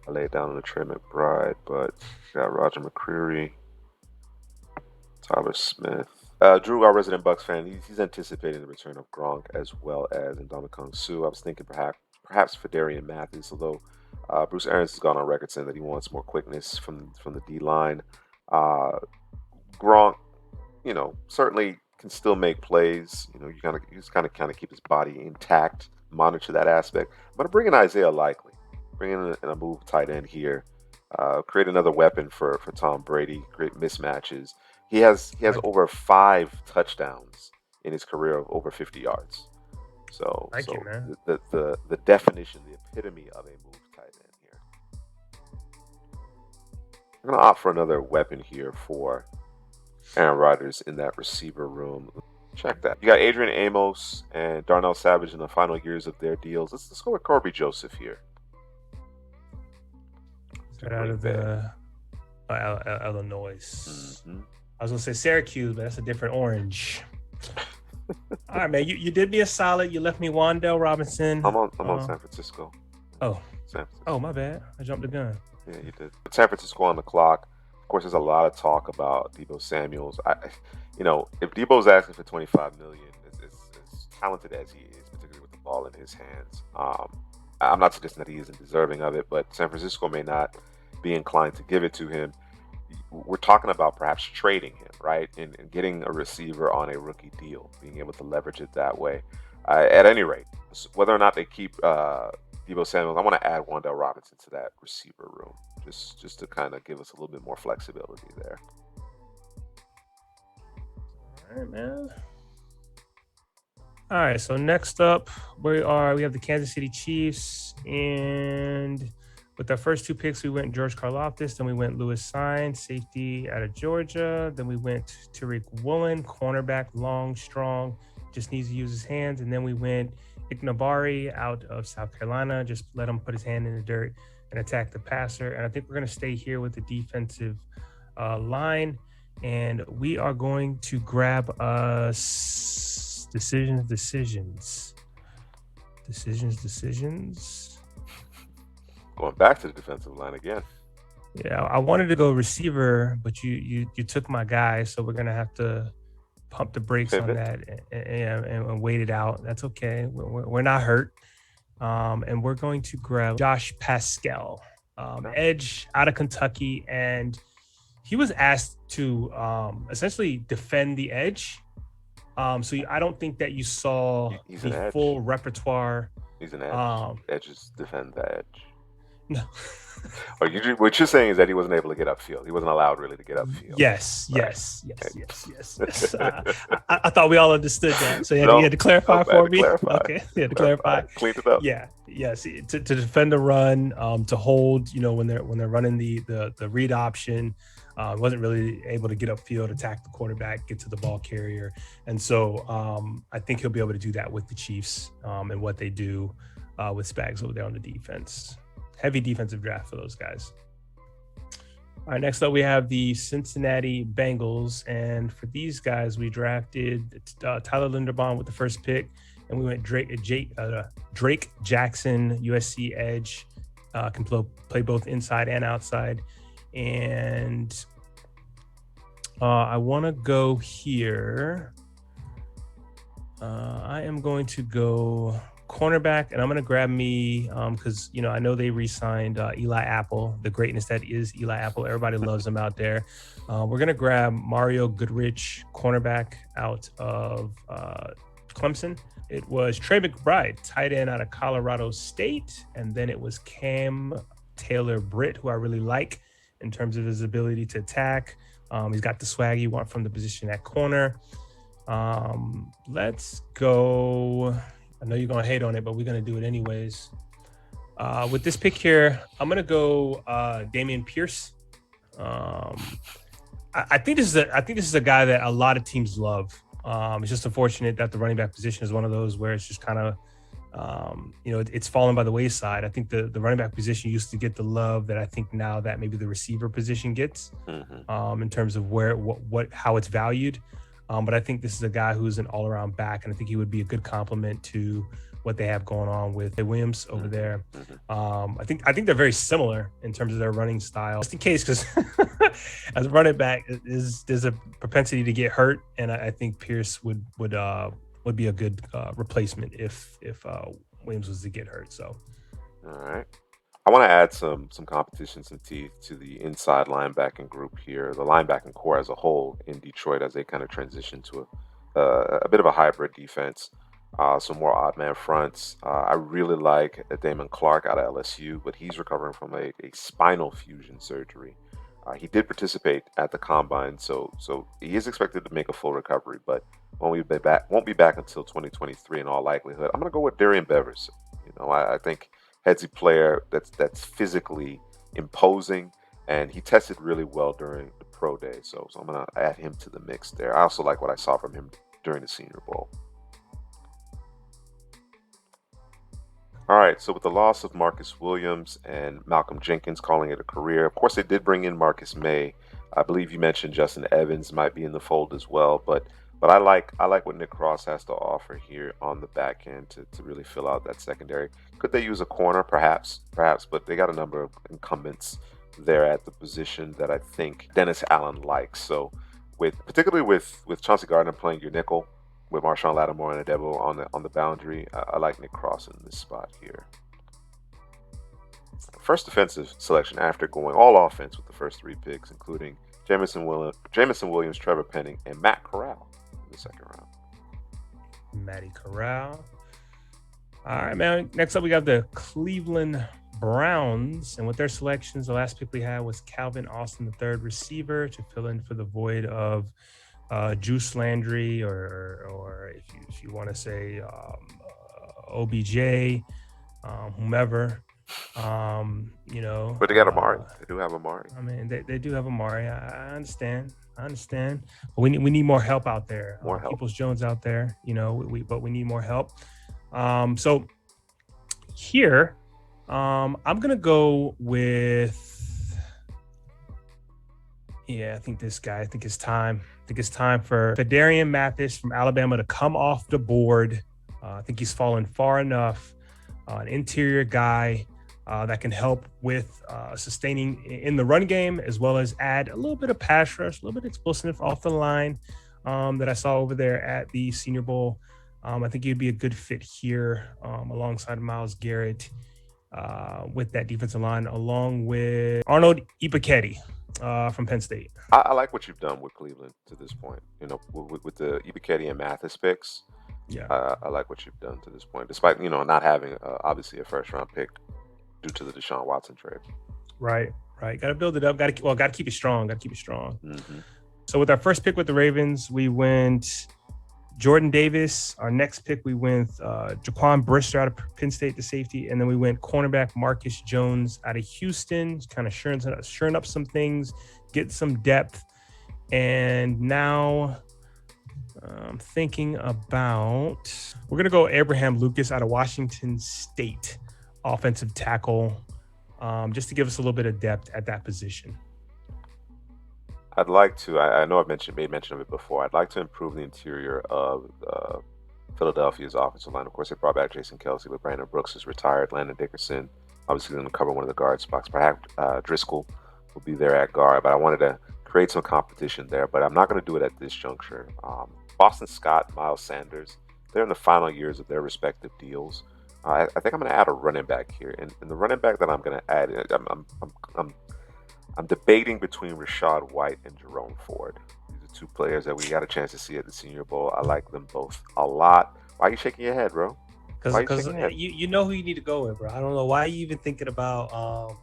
I laid down on the Trey McBride, but got Roger McCreary, Tyler Smith. Drew, our resident Bucks fan, he's anticipating the return of Gronk as well as Ndamukong Suh. I was thinking perhaps Fedarian Mathis, although Bruce Arians has gone on record saying that he wants more quickness from the D-line. Gronk, certainly can still make plays. You just kind of keep his body intact, monitor that aspect. I'm going to bring in Isaiah Likely, bring in a move tight end here, create another weapon for Tom Brady, create mismatches. He has over 5 touchdowns in his career of over 50 yards. So, you, man. The definition, the epitome of a move tight end here. I'm going to opt for another weapon here for Aaron Rodgers in that receiver room. Check that. You got Adrian Amos and Darnell Savage in the final years of their deals. Let's go with Corby Joseph here. Right out of Illinois. Mm-hmm. I was going to say Syracuse, but that's a different orange. All right, man. You did me a solid. You left me Wan'Dale Robinson. I'm on San Francisco. Oh. San Francisco. Oh, my bad. I jumped the gun. Yeah, you did. San Francisco on the clock. Of course, there's a lot of talk about Deebo Samuels. If Deebo's asking for $25 million, as talented as he is, particularly with the ball in his hands, I'm not suggesting that he isn't deserving of it, but San Francisco may not be inclined to give it to him. We're talking about perhaps trading him, right, and getting a receiver on a rookie deal, being able to leverage it that way. At any rate, whether or not they keep Deebo Samuels, I want to add Wan'Dale Robinson to that receiver room, just to kind of give us a little bit more flexibility there. All right, man. All right, so next up, we have the Kansas City Chiefs, and with our first 2 picks, we went George Karlaftis, then we went Lewis Sine, safety out of Georgia, then we went Tariq Woolen, cornerback, long, strong, just needs to use his hands, and then we went Ignabari out of South Carolina, just let him put his hand in the dirt and attack the passer. And I think we're going to stay here with the defensive line, and we are going to grab us decisions. Going back to the defensive line again. Yeah, I wanted to go receiver, but you took my guy, so we're gonna have to pump the brakes on that and wait it out. That's okay. We're not hurt, and we're going to grab Josh Pascal, edge out of Kentucky, and he was asked to essentially defend the edge. So I don't think that you saw the full repertoire. He's an edge. Edges defend the edge. No. What you're saying is that he wasn't able to get upfield. He wasn't allowed really to get upfield. Yes. I thought we all understood that. So you had to clarify for me. Okay, you had to clarify. Cleaned it up. Yeah. Yes. To defend the run, to hold. When they're running the read option. Wasn't really able to get upfield, attack the quarterback, get to the ball carrier, and so I think he'll be able to do that with the Chiefs and what they do with Spags over there on the defense. Heavy defensive draft for those guys. All right, next up we have the Cincinnati Bengals, and for these guys we drafted Tyler Linderbaum with the first pick, and we went Drake Jackson, USC edge, can play both inside and outside, and I want to go here. I am going to go cornerback, and I'm going to grab me because I know they re-signed Eli Apple, the greatness that is Eli Apple. Everybody loves him out there. We're going to grab Mario Goodrich, cornerback out of Clemson. It was Trey McBride, tight end out of Colorado State, and then it was Cam Taylor-Britt, who I really like in terms of his ability to attack. He's got the swag you want from the position at corner. Let's go. I know you're going to hate on it, but we're going to do it anyways. With this pick here, I'm going to go Dameon Pierce. I think this is a guy that a lot of teams love. It's just unfortunate that the running back position is one of those where it's just kind of, it's fallen by the wayside. I think the running back position used to get the love that I think now that maybe the receiver position gets, in terms of how it's valued. But I think this is a guy who's an all-around back, and I think he would be a good complement to what they have going on with Williams over there. I think they're very similar in terms of their running style. Just in case, because as a running back, there's a propensity to get hurt, and I think Pierce would be a good replacement if Williams was to get hurt. So, all right. I want to add some competition, some teeth to the inside linebacking group here, the linebacking core as a whole in Detroit as they kind of transition to a bit of a hybrid defense. Some more odd man fronts. I really like Damon Clark out of LSU, but he's recovering from a spinal fusion surgery. He did participate at the combine, so he is expected to make a full recovery, but won't be back until 2023 in all likelihood. I'm going to go with Darian Bevers. I think Head's a player that's physically imposing, and he tested really well during the pro day, so I'm going to add him to the mix there. I also like what I saw from him during the Senior Bowl. All right, so with the loss of Marcus Williams and Malcolm Jenkins calling it a career, of course they did bring in Marcus May. I believe you mentioned Justin Evans might be in the fold as well, but I like what Nick Cross has to offer here on the back end to really fill out that secondary. Could they use a corner? Perhaps, but they got a number of incumbents there at the position that I think Dennis Allen likes. So particularly with Chauncey Gardner playing your nickel, with Marshawn Lattimore and Adebo on the boundary, I like Nick Cross in this spot here. First defensive selection after going all offense with the first 3 picks, including Jamison Williams, Trevor Penning, and Matt Corral in the second round. Matty Corral. All right, man. Next up, we got the Cleveland Browns, and with their selections, the last pick we had was Calvin Austin, the third receiver, to fill in for the void of Juice Landry, or if you want to say OBJ, whomever. But they got Amari. They do have Amari. I mean, they do have Amari. I understand. But we need more help out there. More help. Peoples-Jones out there. But we need more help. So here, I'm gonna go with. Yeah, I think it's time. I think it's time for Phidarian Mathis from Alabama to come off the board. I think he's fallen far enough. An interior guy that can help with sustaining in the run game, as well as add a little bit of pass rush, a little bit of explosive off the line that I saw over there at the Senior Bowl. I think he'd be a good fit here alongside Myles Garrett with that defensive line, along with Arnold Ebiketie from Penn State. I like what you've done with Cleveland to this point. With the Ebiketie and Mathis picks. Yeah, I like what you've done to this point, despite not having obviously a first round pick due to the Deshaun Watson trade. Right. Got to build it up. Got to keep it strong. Mm-hmm. So with our first pick with the Ravens, we went Jordan Davis. Our next pick, we went Jaquan Brister out of Penn State, the safety, and then we went cornerback Marcus Jones out of Houston, kind of shoring up some things, get some depth, and now. I'm thinking about we're going to go Abraham Lucas out of Washington State, offensive tackle, just to give us a little bit of depth at that position. I'd like to, I know I've made mention of it before, I'd like to improve the interior of Philadelphia's offensive line. Of course, they brought back Jason Kelsey, but Brandon Brooks is retired. Landon Dickerson obviously going to cover one of the guard spots. Perhaps Driscoll will be there at guard, but I wanted to create some competition there, but I'm not going to do it at this juncture. Boston Scott, Miles Sanders, they're in the final years of their respective deals. I think I'm going to add a running back here, and the running back that I'm going to add, I'm debating between Rashad White and Jerome Ford. These are 2 players that we got a chance to see at the Senior Bowl. I like them both a lot. Why are you shaking your head, bro? Because you know who you need to go with, bro. I don't know why you even thinking about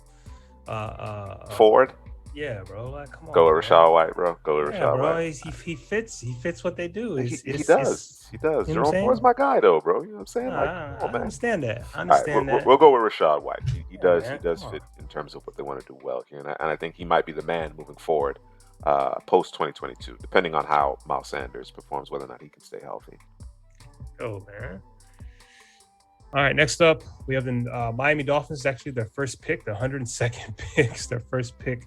Ford. Yeah, bro. Like, come Go on, with bro. Rashad White, bro. Go with Yeah, Rashad bro. White. He fits what they do. He It's does. He does. you know what I'm Jerome Ford's saying? my guy, though, bro. You know what I'm saying? Like, come I on, man. understand that. I All right, understand that. we'll go with Rashad White. He Yeah, does man. Come fit on. in terms of what they want to do well here, and I think he might be the man moving forward, post 2022, depending on how Miles Sanders performs, whether or not he can stay healthy. Oh, man. All right, next up, we have the Miami Dolphins. Actually, their first pick, the 102nd picks, their first pick.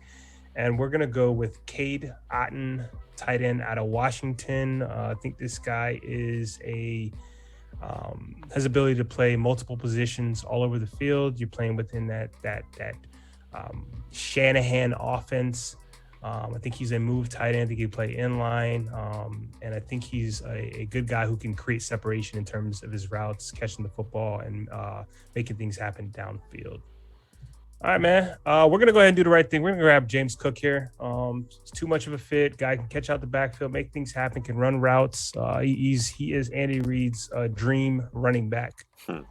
And we're going to go with Cade Otton, tight end out of Washington. I think this guy is has ability to play multiple positions all over the field. You're playing within that Shanahan offense. I think he's a move tight end. I think he can play inline. And I think he's a good guy who can create separation in terms of his routes, catching the football, and making things happen downfield. All right, man. We're going to go ahead and do the right thing. We're going to grab James Cook here. It's too much of a fit. Guy can catch out the backfield, make things happen, can run routes. He is Andy Reid's dream running back. And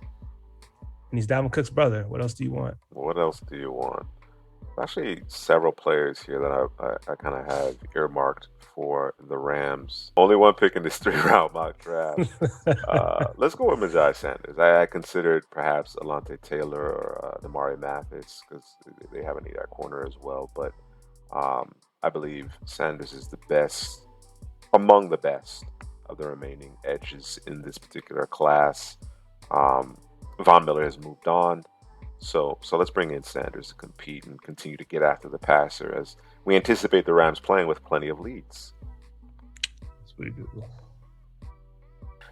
he's Dalvin Cook's brother. What else do you want? What else do you want? Actually, several players here that I kind of have earmarked for the Rams. Only one pick in this 3-round mock draft. Let's go with Majai Sanders. I considered perhaps Alontae Taylor or Damari Mathis because they have a need at corner as well. But I believe Sanders is the best, among the best of the remaining edges in this particular class. Von Miller has moved on. So let's bring in Sanders to compete and continue to get after the passer as we anticipate the Rams playing with plenty of leads. That's what we do.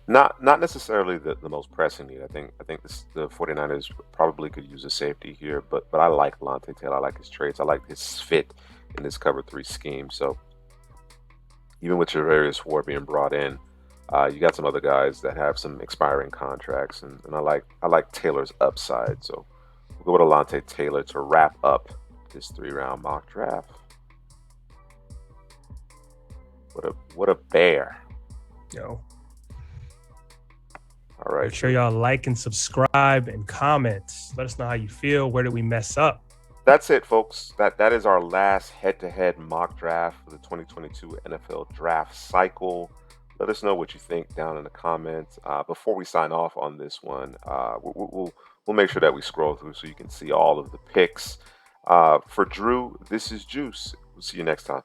Not necessarily the most pressing need. I think the 49ers probably could use a safety here, but I like Alontae Taylor. I like his traits. I like his fit in this cover 3 scheme. So even with Javarius Ward being brought in, you got some other guys that have some expiring contracts, and I like Taylor's upside. So we'll go with Alontae Taylor to wrap up this 3-round mock draft. What a bear. Yo. All right. Make sure y'all like and subscribe and comment. Let us know how you feel. Where did we mess up? That's it, folks. That is our last head-to-head mock draft for the 2022 NFL draft cycle. Let us know what you think down in the comments. Before we sign off on this one, we'll make sure that we scroll through so you can see all of the picks. For Drew, this is Juice. We'll see you next time.